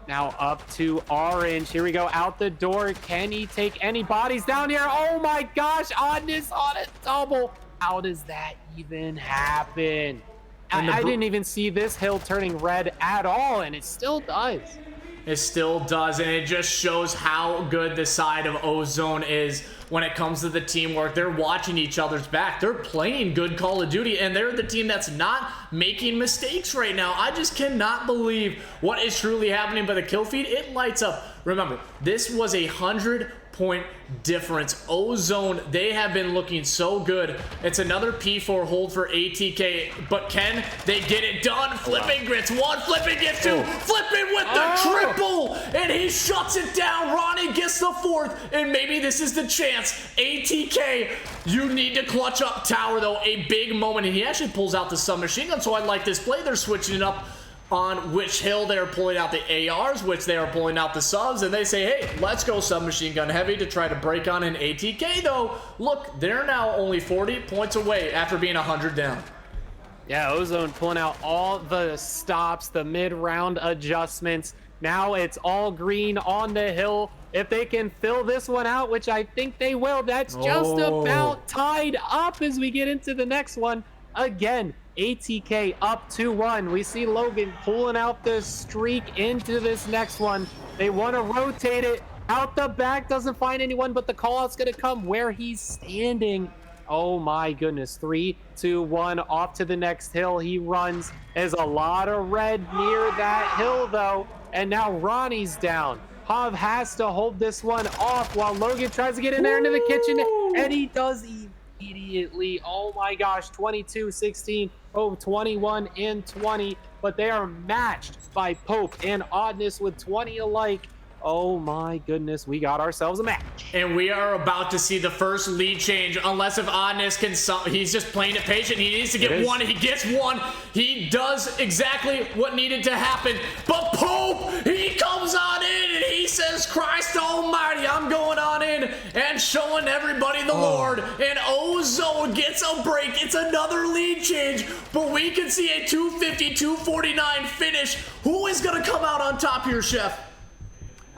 Now up to orange. Here we go, out the door. Can he take any bodies down here? Oh my gosh, Oddness on a double. How does that even happen? I didn't even see this hill turning red at all, and it still does. It still does, and it just shows how good the side of Ozone is. when it comes to the teamwork. They're watching each other's back. They're playing good Call of Duty, and they're the team that's not making mistakes right now. I just cannot believe what is truly happening. But the kill feed, it lights up. Remember, this was 100-point difference. Ozone, they have been looking so good. It's another P4 hold for ATK, but can they get it done? Flipping gets one, flipping gets two, flipping with the triple, and he shuts it down. Ronnie gets the fourth, and maybe this is the chance. ATK, you need to clutch up tower, though. A big moment, and he actually pulls out the submachine gun, so I like this play. They're switching it up on which hill. They're pulling out the ARs, which they are pulling out the subs, and they say, hey, let's go submachine gun heavy to try to break on an ATK, though. Look, they're now only 40 points away after being 100 down. Yeah, Ozone pulling out all the stops, the mid-round adjustments. Now it's all green on the hill. If they can fill this one out, which I think they will, that's just about tied up as we get into the next one. Again, ATK up 2-1. We see Logan pulling out the streak into this next one. They want to rotate it out the back, doesn't find anyone, but the call out's going to come where he's standing. Oh my goodness. 3, 2, 1, off to the next hill. He runs. There's a lot of red near that hill, though. And now Ronnie's down. Hav has to hold this one off while Logan tries to get in there into the kitchen, and he does immediately. Oh my gosh, 22-16, oh, 21 and 20, but they are matched by Pope and Oddness with 20 alike. Oh my goodness, we got ourselves a match. And we are about to see the first lead change, unless if Oddness can, he's just playing it patient. He needs to get one. He gets one. He does exactly what needed to happen. But Pope, he comes on in and he says, Christ almighty, I'm going on in and showing everybody the Lord. And Ozone gets a break. It's another lead change, but we can see a 250-249 finish. Who is going to come out on top here, Chef?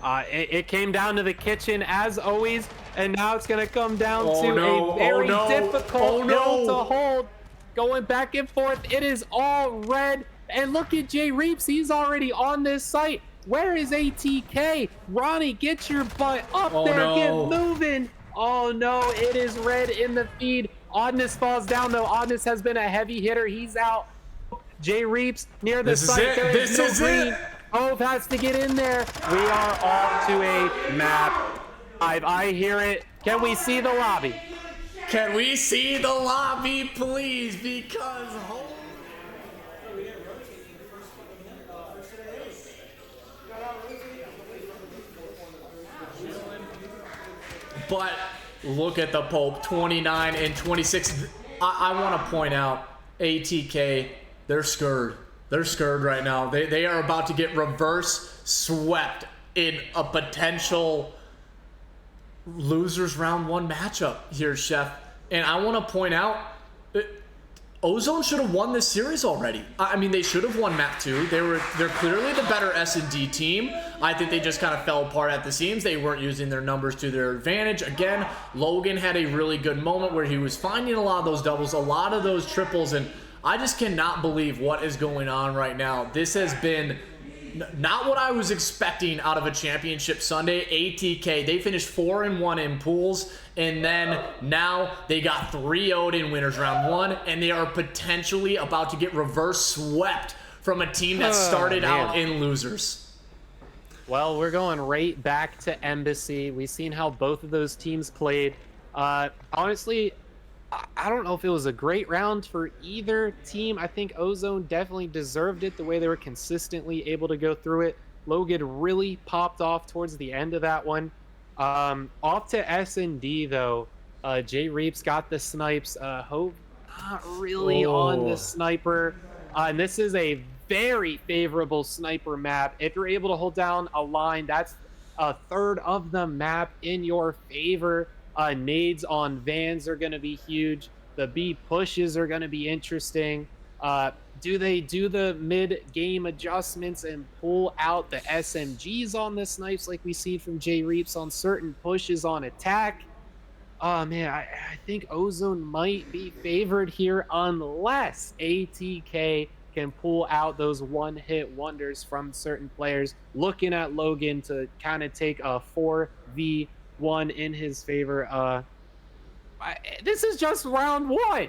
It came down to the kitchen as always, and now it's going to come down to a very difficult hill to hold. Going back and forth, it is all red. And look at JReeaps, he's already on this site. Where is ATK? Ronnie, get your butt up there, get moving. Oh no, it is red in the feed. Oddness falls down though. Oddness has been a heavy hitter. He's out. JReeaps near the site. This is it. Hope has to get in there. We are off to a map. I hear it. Can we see the lobby? Can we see the lobby, please? Because but look at the Pope, 29 and 26. I want to point out, ATK, they're scared. They're scared right now. They are about to get reverse swept in a potential losers round 1 matchup here, Chef. And I want to point out, Ozone should have won this series already. I mean, they should have won map 2. They're clearly the better S&D team. I think they just kind of fell apart at the seams. They weren't using their numbers to their advantage. Again, Logan had a really good moment where he was finding a lot of those doubles, a lot of those triples, and I just cannot believe what is going on right now. This has been not what I was expecting out of a championship Sunday. ATK, they finished 4-1 in pools, and then now they got 3-0'd in winners round 1, and they are potentially about to get reverse swept from a team that started out in losers. Well, we're going right back to Embassy. We've seen how both of those teams played. Honestly, I don't know if it was a great round for either team. I think Ozone definitely deserved it the way they were consistently able to go through it. Logan really popped off towards the end of that one. Off to S&D though. JReeaps got the snipes. Hope not really on the sniper. And this is a very favorable sniper map. If you're able to hold down a line, that's a third of the map in your favor. Nades on vans are going to be huge. The B pushes are going to be interesting. Do they do the mid-game adjustments and pull out the SMGs on the snipes like we see from JReeaps on certain pushes on attack? Oh man, I think Ozone might be favored here unless ATK can pull out those one-hit wonders from certain players. Looking at Logan to kind of take a 4v1 one in his favor. This is just round one.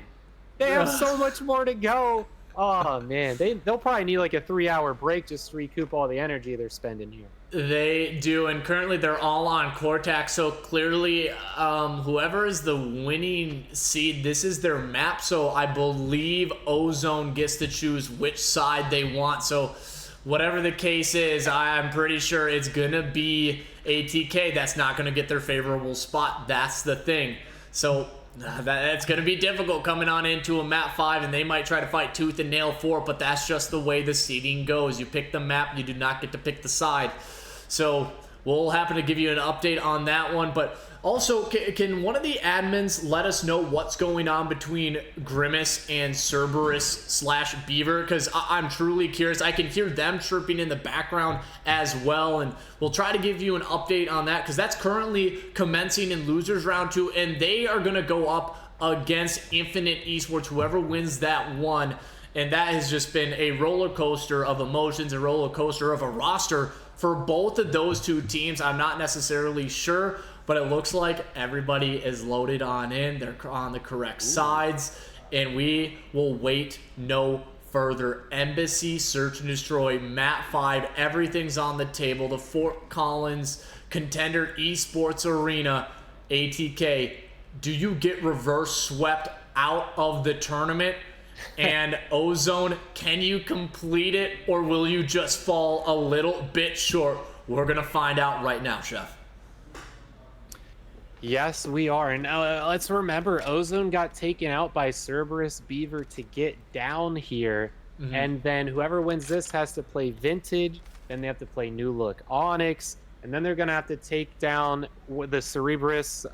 They have so much more to go. Oh man, they'll probably need like a 3-hour break just to recoup all the energy they're spending here. They do, and currently they're all on Cortex, so clearly whoever is the winning seed, this is their map, so I believe Ozone gets to choose which side they want. So whatever the case is, I'm pretty sure it's gonna be ATK that's not gonna get their favorable spot. That's the thing. So that's going to be difficult coming on into a map 5, and they might try to fight tooth and nail for it, but that's just the way the seeding goes. You pick the map, you do not get to pick the side. So we'll happen to give you an update on that one, but also, can one of the admins let us know what's going on between Grimace and Cerberus / Beaver? Because I'm truly curious. I can hear them chirping in the background as well, and we'll try to give you an update on that because that's currently commencing in Losers Round 2, and they are going to go up against Infinite Esports, whoever wins that one. And that has just been a roller coaster of emotions, a roller coaster of a roster for both of those two teams. I'm not necessarily sure, but it looks like everybody is loaded on in. They're on the correct sides, and we will wait no further. Embassy, Search and Destroy, Map 5, everything's on the table. The Fort Collins Contender Esports Arena. ATK, do you get reverse swept out of the tournament? And Ozone, can you complete it, or will you just fall a little bit short? We're going to find out right now, Chef. Yes, we are. And let's remember, Ozone got taken out by Cerberus Beaver to get down here. And then whoever wins this has to play Vintage. Then they have to play New Look Onyx. And then they're going to have to take down the Cerberus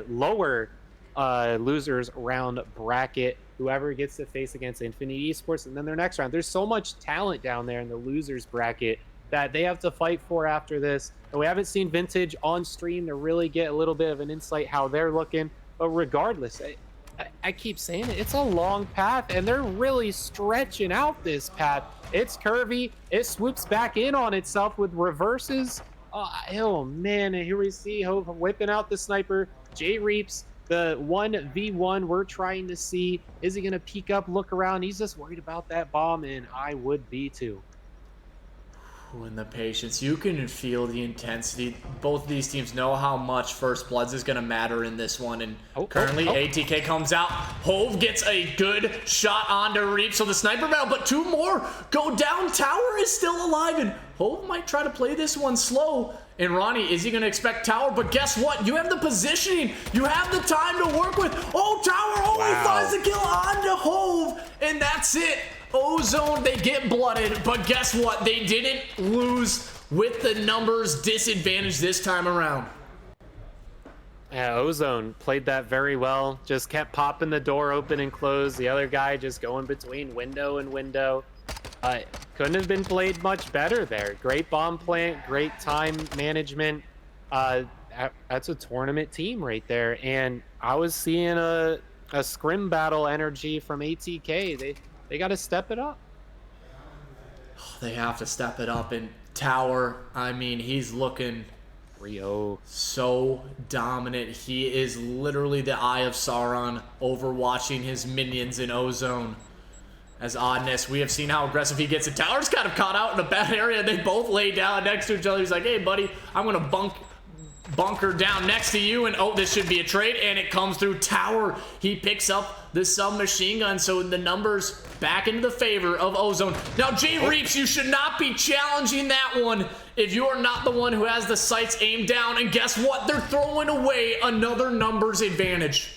lower losers round bracket. Whoever gets to face against Infinite Esports. And then their next round. There's so much talent down there in the losers bracket that they have to fight for after this. And we haven't seen Vintage on stream to really get a little bit of an insight how they're looking. But regardless, I keep saying it, it's a long path, and they're really stretching out this path. It's curvy. It swoops back in on itself with reverses. Oh man, and here we see Hove whipping out the sniper. JReeaps, the 1v1 we're trying to see. Is he going to peek up, look around? He's just worried about that bomb, and I would be too. And the patience, you can feel the intensity. Both of these teams know how much First Bloods is going to matter in this one, and currently ATK comes out. Hove gets a good shot onto Reap, so the sniper battle, but two more go down. Tower is still alive, and Hove might try to play this one slow. And Ronnie, is he going to expect Tower? But guess what? You have the positioning. You have the time to work with. Oh, Tower only finds the kill onto Hove, and that's it. Ozone, they get blooded, but guess what? They didn't lose with the numbers disadvantage this time around. Yeah, Ozone played that very well. Just kept popping the door open and closed. The other guy just going between window and window. Couldn't have been played much better there. Great bomb plant, great time management. That's a tournament team right there. And I was seeing a scrim battle energy from ATK. They got to step it up. They have to step it up. And Tower, I mean, he's looking so dominant. He is literally the Eye of Sauron, overwatching his minions in Ozone. As Oddness, we have seen how aggressive he gets. And Tower's kind of caught out in a bad area. They both lay down next to each other. He's like, hey, buddy, I'm going to bunker down next to you, and oh, this should be a trade, and it comes through. Tower, he picks up the submachine gun, so the numbers back into the favor of Ozone. Now, JReeaps, you should not be challenging that one if you are not the one who has the sights aimed down, and guess what? They're throwing away another numbers advantage.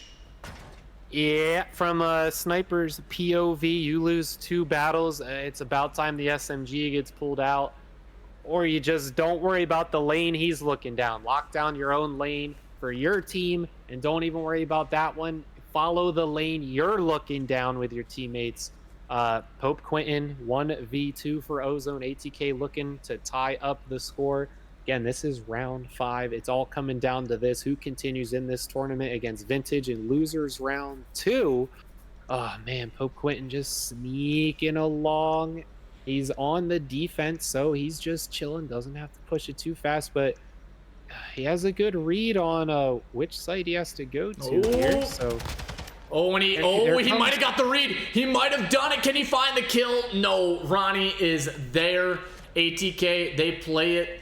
Yeah, from a sniper's POV, you lose 2 battles. It's about time the SMG gets pulled out. Or you just don't worry about the lane he's looking down. Lock down your own lane for your team, and don't even worry about that one. Follow the lane you're looking down with your teammates. Pope Quinten, 1v2 for Ozone. ATK looking to tie up the score. Again, this is round 5. It's all coming down to this. Who continues in this tournament against Vintage in losers round 2? Oh, man, Pope Quinten just sneaking along. He's on the defense, so he's just chilling. Doesn't have to push it too fast, but he has a good read on which site he has to go to here. So and he might have got the read. He might have done it. Can he find the kill? No, Ronnie is there. ATK, they play it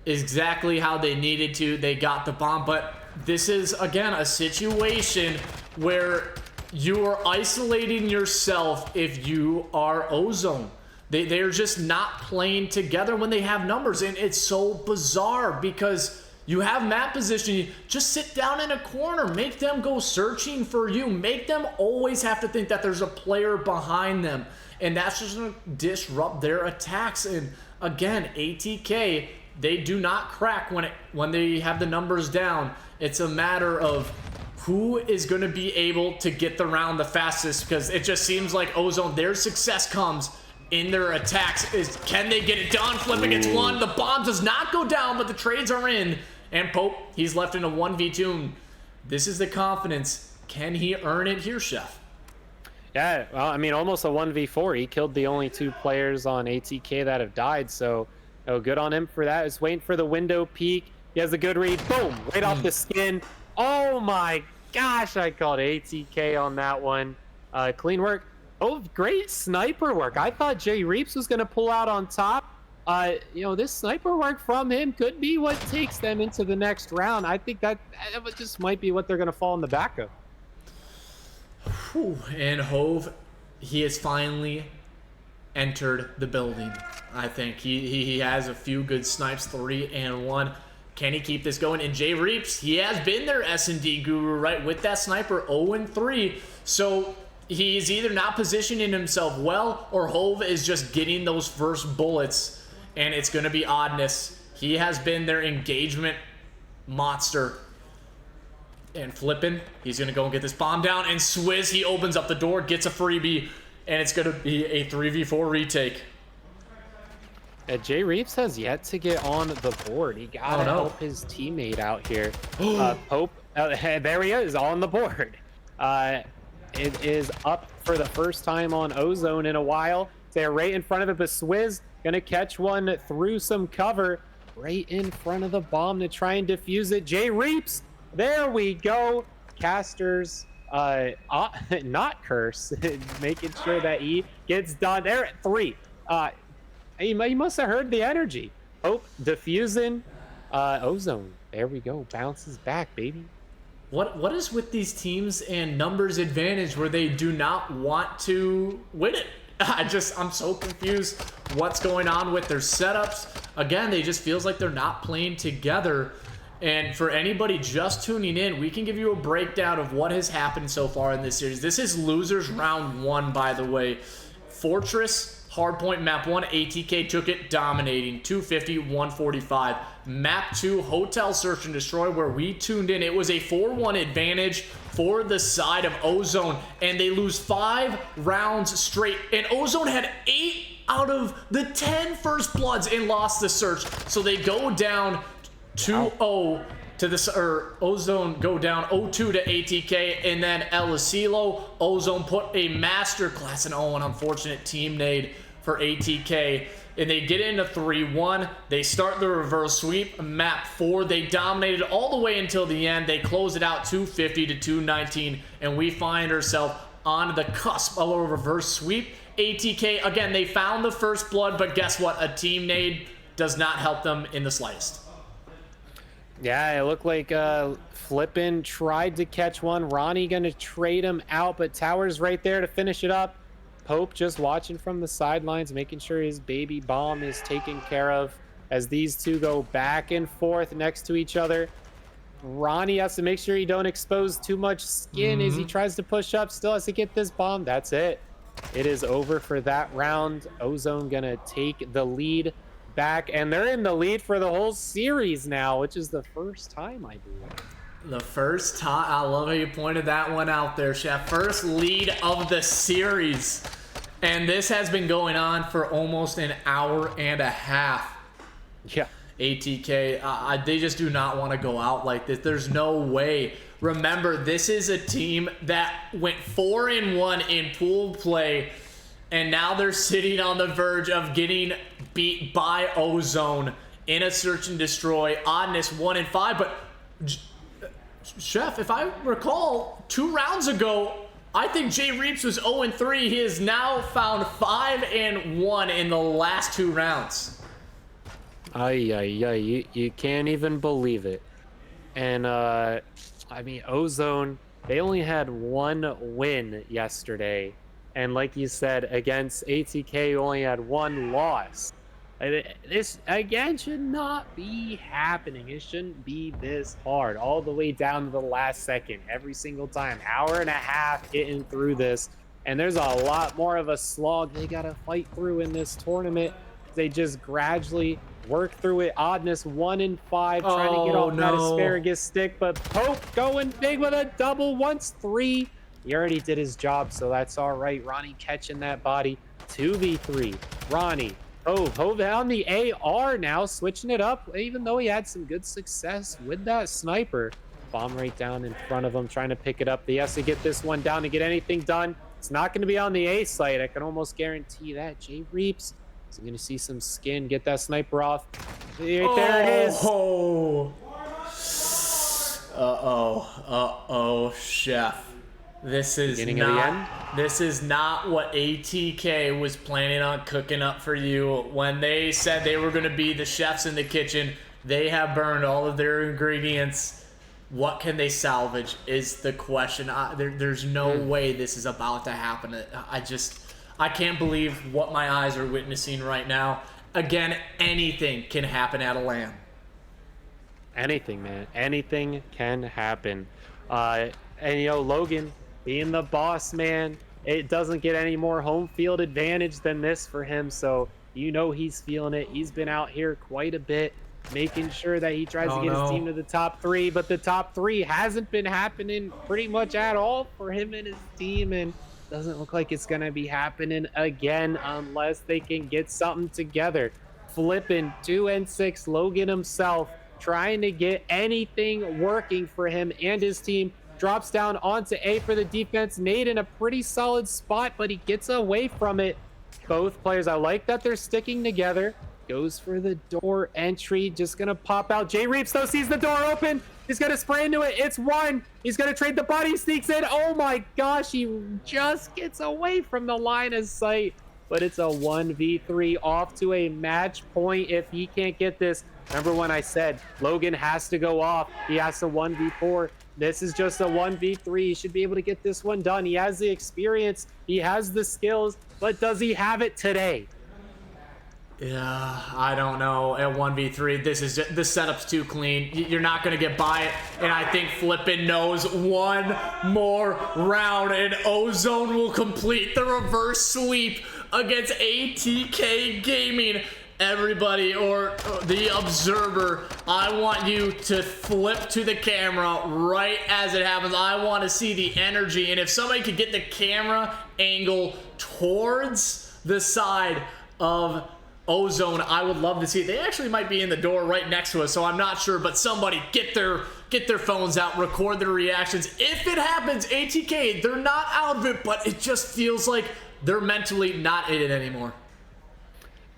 exactly how they needed to. They got the bomb, but this is, again, a situation where you are isolating yourself if you are Ozone. They're just not playing together when they have numbers, and it's so bizarre because you have map positioning. Just sit down in a corner. Make them go searching for you. Make them always have to think that there's a player behind them, and that's just going to disrupt their attacks. And again, ATK, they do not crack when they have the numbers down. It's a matter of who is going to be able to get the round the fastest, because it just seems like Ozone, their success comes in their attacks. Can they get it done? Flipping gets one. The bomb does not go down, but the trades are in. And Pope, he's left in a 1v2. This is the confidence. Can he earn it here, Chef? Yeah, well, I mean, almost a 1v4. He killed the only 2 players on ATK that have died, so good on him for that. Just waiting for the window peek. He has a good read. Boom! Right off the skin. Oh my gosh, I called ATK on that one. Clean work. Oh, great sniper work. I thought JReeaps was going to pull out on top. This sniper work from him could be what takes them into the next round. I think that just might be what they're going to fall in the back of. Whew. And Hove, he has finally entered the building. I think he has a few good snipes, 3 and 1. Can he keep this going? And JReeaps, he has been their S&D guru, right? With that sniper, 0 and 3. So he's either not positioning himself well, or Hove is just getting those first bullets, and it's going to be Oddness. He has been their engagement monster. And flipping, he's going to go and get this bomb down, and Swiz, he opens up the door, gets a freebie, and it's going to be a 3v4 retake. JReeaps has yet to get on the board. He got to help his teammate out here. Pope, there he is on the board. It is up for the first time on Ozone in a while. They're right in front of it, but Swiz gonna catch one through some cover right in front of the bomb to try and defuse it. JReeaps, there we go. Casters, not curse, making sure that he gets done. There at 3. He must have heard the energy. Pope diffusing. Ozone, there we go. Bounces back, baby. What is with these teams and numbers advantage where they do not want to win it? I'm so confused what's going on with their setups. Again, they just feels like they're not playing together. And for anybody just tuning in, we can give you a breakdown of what has happened so far in this series. This is losers round 1, by the way. Fortress, Hardpoint, map 1, ATK took it, dominating, 250, 145. Map 2, Hotel Search and Destroy, where we tuned in. It was a 4-1 advantage for the side of Ozone, and they lose 5 rounds straight. And Ozone had 8 out of the 10 first bloods and lost the search. So they go down 2-0 to this, or Ozone go down 0-2 to ATK, and then El Asilo, Ozone put a masterclass, and an unfortunate team nade for ATK, and they get into 3-1. They start the reverse sweep. Map 4, they dominated all the way until the end. They close it out 250 to 219, and we find ourselves on the cusp of a reverse sweep. ATK, again, they found the first blood, but guess what? A team nade does not help them in the slightest. Yeah, it looked like Flippin tried to catch one. Ronnie gonna trade him out, but Tower's right there to finish it up. Pope just watching from the sidelines, making sure his baby bomb is taken care of as these two go back and forth next to each other. Ronnie has to make sure he don't expose too much skin as he tries to push up. Still has to get this bomb. That's it. It is over for that round. Ozone gonna take the lead back, and they're in the lead for the whole series now, which is the first time, I believe. The first time. I love how you pointed that one out there, Chef. First lead of the series. And this has been going on for almost an hour and a half. Yeah. ATK, they just do not want to go out like this. There's no way. Remember, this is a team that went 4-1 in pool play, and now they're sitting on the verge of getting beat by Ozone in a search and destroy. Oddness 1 and 5, but Chef, if I recall, 2 rounds ago, I think JReeaps was 0 and 3. He has now found 5 and 1 in the last 2 rounds. You can't even believe it. And I mean, Ozone, they only had 1 win yesterday, and like you said, against ATK only had 1 loss. This again should not be happening. It shouldn't be this hard all the way down to the last second every single time. Hour and a half getting through this, and there's a lot more of a slog they gotta fight through in this tournament. They just gradually work through it. Oddness 1 and 5, trying to get off that asparagus stick, but Pope going big with a double once 3. He already did his job, so that's all right. Ronnie catching that body. 2v3. Ronnie. Hove on the AR now, switching it up, even though he had some good success with that sniper. Bomb right down in front of him, trying to pick it up. He has to get this one down to get anything done. It's not going to be on the A site. I can almost guarantee that. JReeaps is going to see some skin, get that sniper off. There it is. Chef. This is not what ATK was planning on cooking up for you. When they said they were going to be the chefs in the kitchen, they have burned all of their ingredients. What can they salvage is the question. There's no way this is about to happen. I can't believe what my eyes are witnessing right now. Again, anything can happen at a LAN. Anything, man. Anything can happen. And, you know, Logan, being the boss, man, it doesn't get any more home field advantage than this for him. So, you know he's feeling it. He's been out here quite a bit, making sure that he tries to get his team to the top 3. But the top 3 hasn't been happening pretty much at all for him and his team. And doesn't look like it's going to be happening again unless they can get something together. Flipping 2 and 6, Logan himself trying to get anything working for him and his team. Drops down onto A for the defense. Nade in a pretty solid spot, but he gets away from it. Both players, I like that they're sticking together. Goes for the door entry, just gonna pop out. JReeaps though sees the door open. He's gonna spray into it. It's 1. He's gonna trade the body, sneaks in. Oh my gosh, he just gets away from the line of sight. But it's a 1v3 off to a match point if he can't get this. Remember when I said Logan has to go off, he has to 1v4. This is just a 1v3. He should be able to get this one done. He has the experience, he has the skills, but does he have it today? Yeah, I don't know. At 1v3, the setup's too clean. You're not gonna get by it, and I think Flippin knows one more round, and Ozone will complete the reverse sweep against ATK Gaming. Everybody, or the observer, I want you to flip to the camera right as it happens. I want to see the energy, and if somebody could get the camera angle towards the side of Ozone, I would love to see it. They actually might be in the door right next to us, so I'm not sure, but somebody get their phones out, record their reactions. If it happens, ATK, they're not out of it, but it just feels like they're mentally not in it anymore.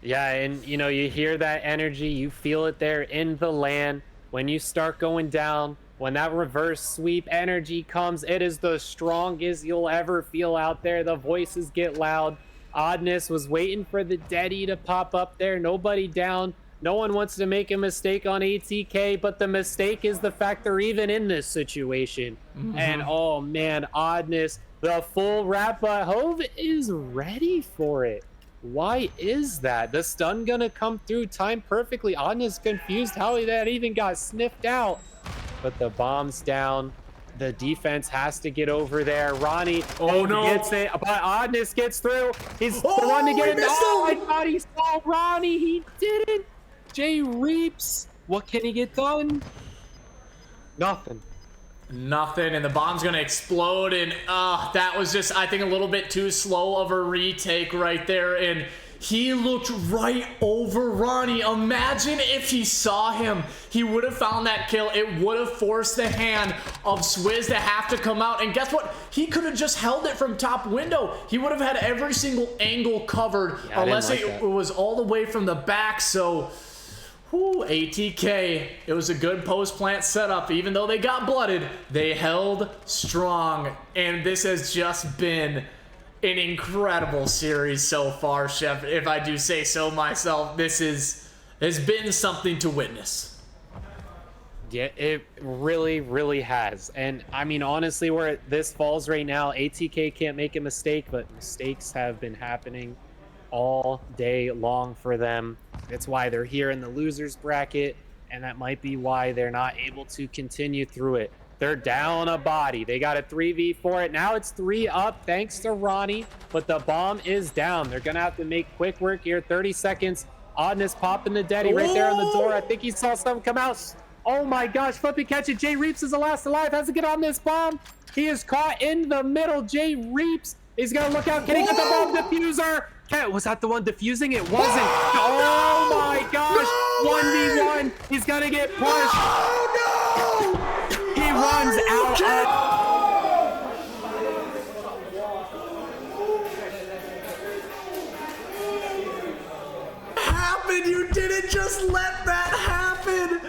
Yeah, and you know, you hear that energy, you feel it there in the LAN. When you start going down, when that reverse sweep energy comes, it is the strongest you'll ever feel out there. The voices get loud. Oddness was waiting for the Deady to pop up there. Nobody down. No one wants to make a mistake on ATK, but the mistake is the fact they're even in this situation. And oh man, Oddness, the full wrap, but Hove is ready for it. Why is that? The stun gonna come through time perfectly. Oddness confused how that even got sniffed out. But the bomb's down. The defense has to get over there. Ronnie gets it, but Oddness gets through. He's the one to get it. Oh, I thought he saw Ronnie. He didn't. JReeaps, what can he get done? Nothing. Nothing, and the bomb's gonna explode, and that was just, I think, a little bit too slow of a retake right there, and he looked right over Ronnie. Imagine if he saw him. He would have found that kill. It would have forced the hand of Swiz to have to come out, and guess what? He could have just held it from top window. He would have had every single angle covered, unless it was all the way from the back. So Whew, ATK. It was a good post-plant setup. Even though they got blooded, they held strong. And this has just been an incredible series so far, Chef. If I do say so myself, this has been something to witness. Yeah, it really, really has. And I mean, honestly, where this falls right now, ATK can't make a mistake, but mistakes have been happening all day long for them. That's why they're here in the losers bracket, and that might be why they're not able to continue through it. They're down a body. They got a 3v4 it. Now it's 3 up thanks to Ronnie, but the bomb is down. They're going to have to make quick work here. 30 seconds. Oddness popping the Deddy right there on the door. I think he saw something come out. Oh my gosh, flip and catch it. JReeaps is the last alive. Has to get on this bomb. He is caught in the middle. JReeaps is going to look out. Can he get the bomb diffuser? Was that the one diffusing? It wasn't. Oh my gosh. 1v1. He's going to get pushed. Oh no! He runs out. Happened. You didn't just let that happen.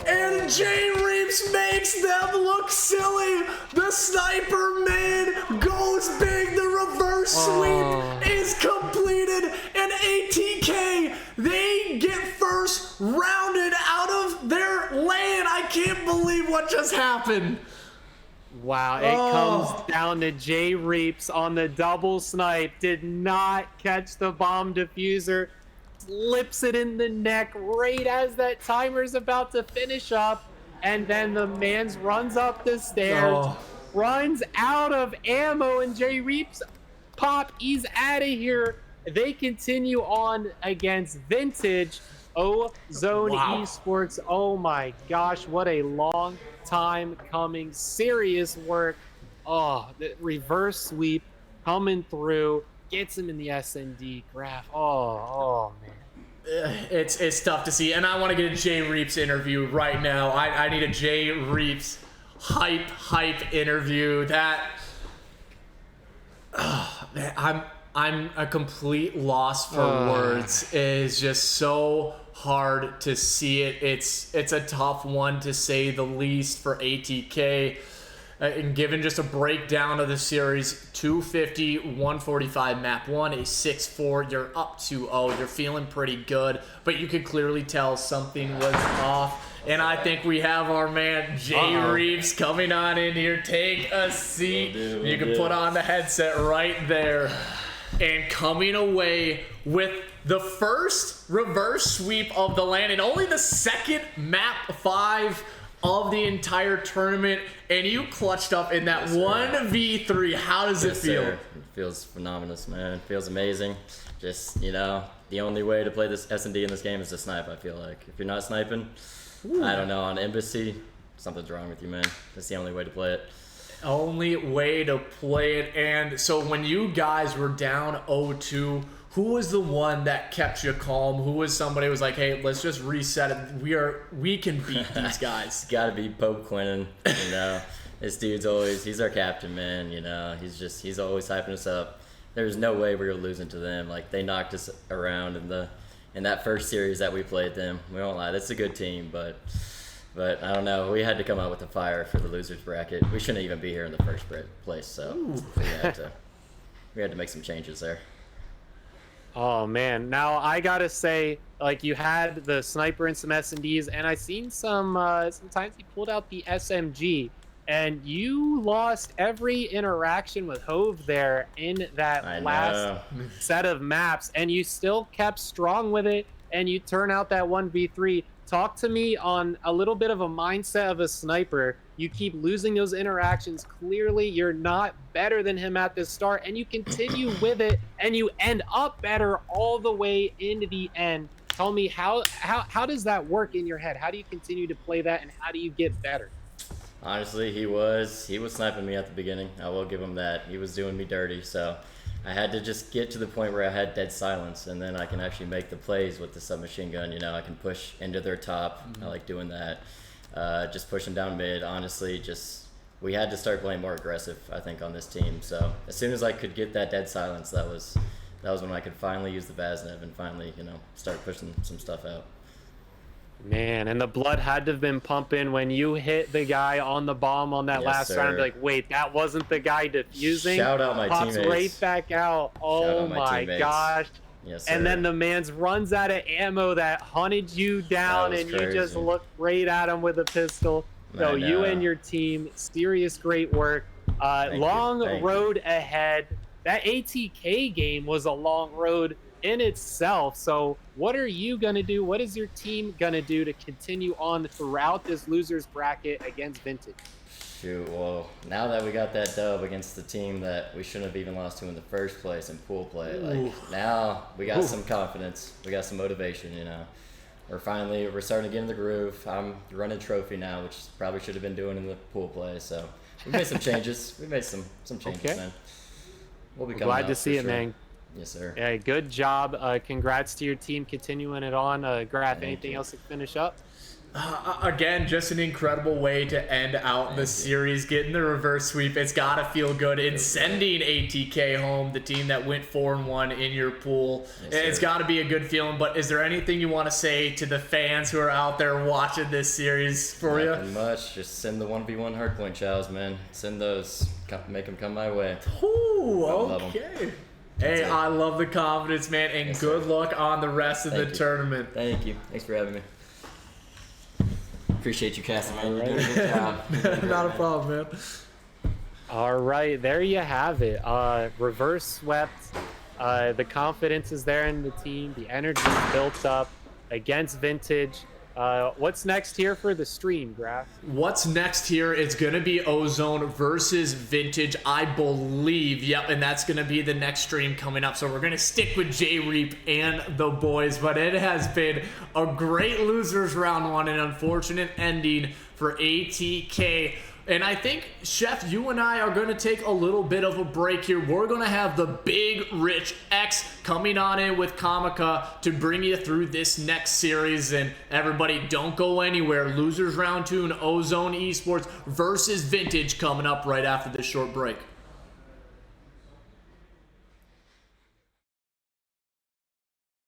And JReeaps makes them look silly. The sniper man goes big. The reverse sweep is completed. And ATK, they get first rounded out of their lane. I can't believe what just happened. Wow, it comes down to JReeaps on the double snipe. Did not catch the bomb diffuser. Slips it in the neck right as that timer's about to finish up, and then the man's runs up the stairs, runs out of ammo, and JReeaps pop. He's out of here. They continue on against Vintage. Ozone eSports. Oh my gosh, what a long time coming. Serious work. Oh, the reverse sweep coming through. Gets him in the SND graph. Oh man. It's tough to see, and I want to get a JReeaps interview right now. I need a JReeaps hype interview. That man, I'm a complete loss for words. It is just so hard to see it. It's a tough one to say the least for ATK. And given just a breakdown of the series, 250, 145 map 1, a 6-4, you're up 2-0, you're feeling pretty good, but you could clearly tell something was off. And I think we have our man JReeaps coming on in here. Take a seat. You can put on the headset right there. And coming away with the first reverse sweep of the LAN and only the second map 5 of the entire tournament, and you clutched up in that 1v3. How does it feel? It feels phenomenal, man. It feels amazing. Just, you know, the only way to play this S&D in this game is to snipe, I feel like. If you're not sniping, I don't know, on Embassy, something's wrong with you, man. That's the only way to play it. Only way to play it. And so when you guys were down 0-2, who was the one that kept you calm? Who was somebody who was like, hey, let's just reset it. We can beat these guys. It's got to be Pope Quinten, you know. This dude's he's our captain, man, you know. He's always hyping us up. There's no way we were losing to them. Like, they knocked us around in that first series that we played them. We won't lie, that's a good team, but I don't know. We had to come out with a fire for the losers bracket. We shouldn't even be here in the first place, so we had to make some changes there. Oh man, now I gotta say, like, you had the sniper and some S&Ds, and I seen sometimes he pulled out the SMG, and you lost every interaction with Hove there in that last set of maps, and you still kept strong with it, and you turn out that 1v3. Talk to me on a little bit of a mindset of a sniper. You keep losing those interactions. Clearly, you're not better than him at the start, and you continue with it, and you end up better all the way into the end. Tell me, how does that work in your head? How do you continue to play that, and how do you get better? Honestly, he was sniping me at the beginning. I will give him that. He was doing me dirty, so I had to just get to the point where I had dead silence, and then I can actually make the plays with the submachine gun. You know, I can push into their top. I like doing that. Just pushing down mid. Honestly, we had to start playing more aggressive, I think, on this team. So as soon as I could get that dead silence, that was when I could finally use the Vaznev and finally, you know, start pushing some stuff out. Man, and the blood had to have been pumping when you hit the guy on the bomb on that Yes, last sir. round. Like, wait, that wasn't the guy defusing. Shout out my Pops teammates. right back out. Oh out my my teammates. gosh. Yes, And sir. then the man's runs out of ammo that hunted you down, was and you just crazy. looked right at him with a pistol. So I you know. and your team, serious great work. Thank Long you. Thank you. road ahead. That ATK game was a long road in itself. So what are you going to do? What is your team going to do to continue on throughout this loser's bracket against Vintage? Shoot, well, now that we got that dub against the team that we shouldn't have even lost to in the first place in pool play, like now we got some confidence, we got some motivation, you know. We're starting to get in the groove. I'm running trophy now, which probably should have been doing in the pool play. So we made some changes. We made some changes, Okay. man. We'll be I'm coming glad out to for see it, sure. man. Yes, sir. Yeah, good job. Congrats to your team continuing it on. Graf, Thank anything you. else to finish up? Again, just an incredible way to end out the series, getting the reverse sweep. It's got to feel good. And sending ATK home, the team that went 4-1 in your pool. Yes, It's sir. got to be a good feeling. But is there anything you want to say to the fans who are out there watching this series for you? Nothing much. Just send the 1v1 hardpoint chows, man. Send those. Make them come my way. Ooh, love 'em. okay. Hey, it. I love the confidence, man. And Yes, good sir. luck on the rest of Thank the you. tournament. Thank you. Thanks for having me. Appreciate you, Cassie, man. You're doing a good job. You're doing great, Not a man. problem, man. All right, there you have it. Reverse swept. The confidence is there in the team. The energy is built up against Vintage. What's next here for the stream, Graf? What's next here is going to be Ozone versus Vintage, I believe. Yep, and that's going to be the next stream coming up. So we're going to stick with JReeaps and the boys. But it has been a great losers round one, an unfortunate ending for ATK. And I think, Chef, you and I are going to take a little bit of a break here. We're going to have the Big Rich X coming on in with Comica to bring you through this next series. And everybody, don't go anywhere. Losers round 2 in Ozone eSports versus Vintage coming up right after this short break.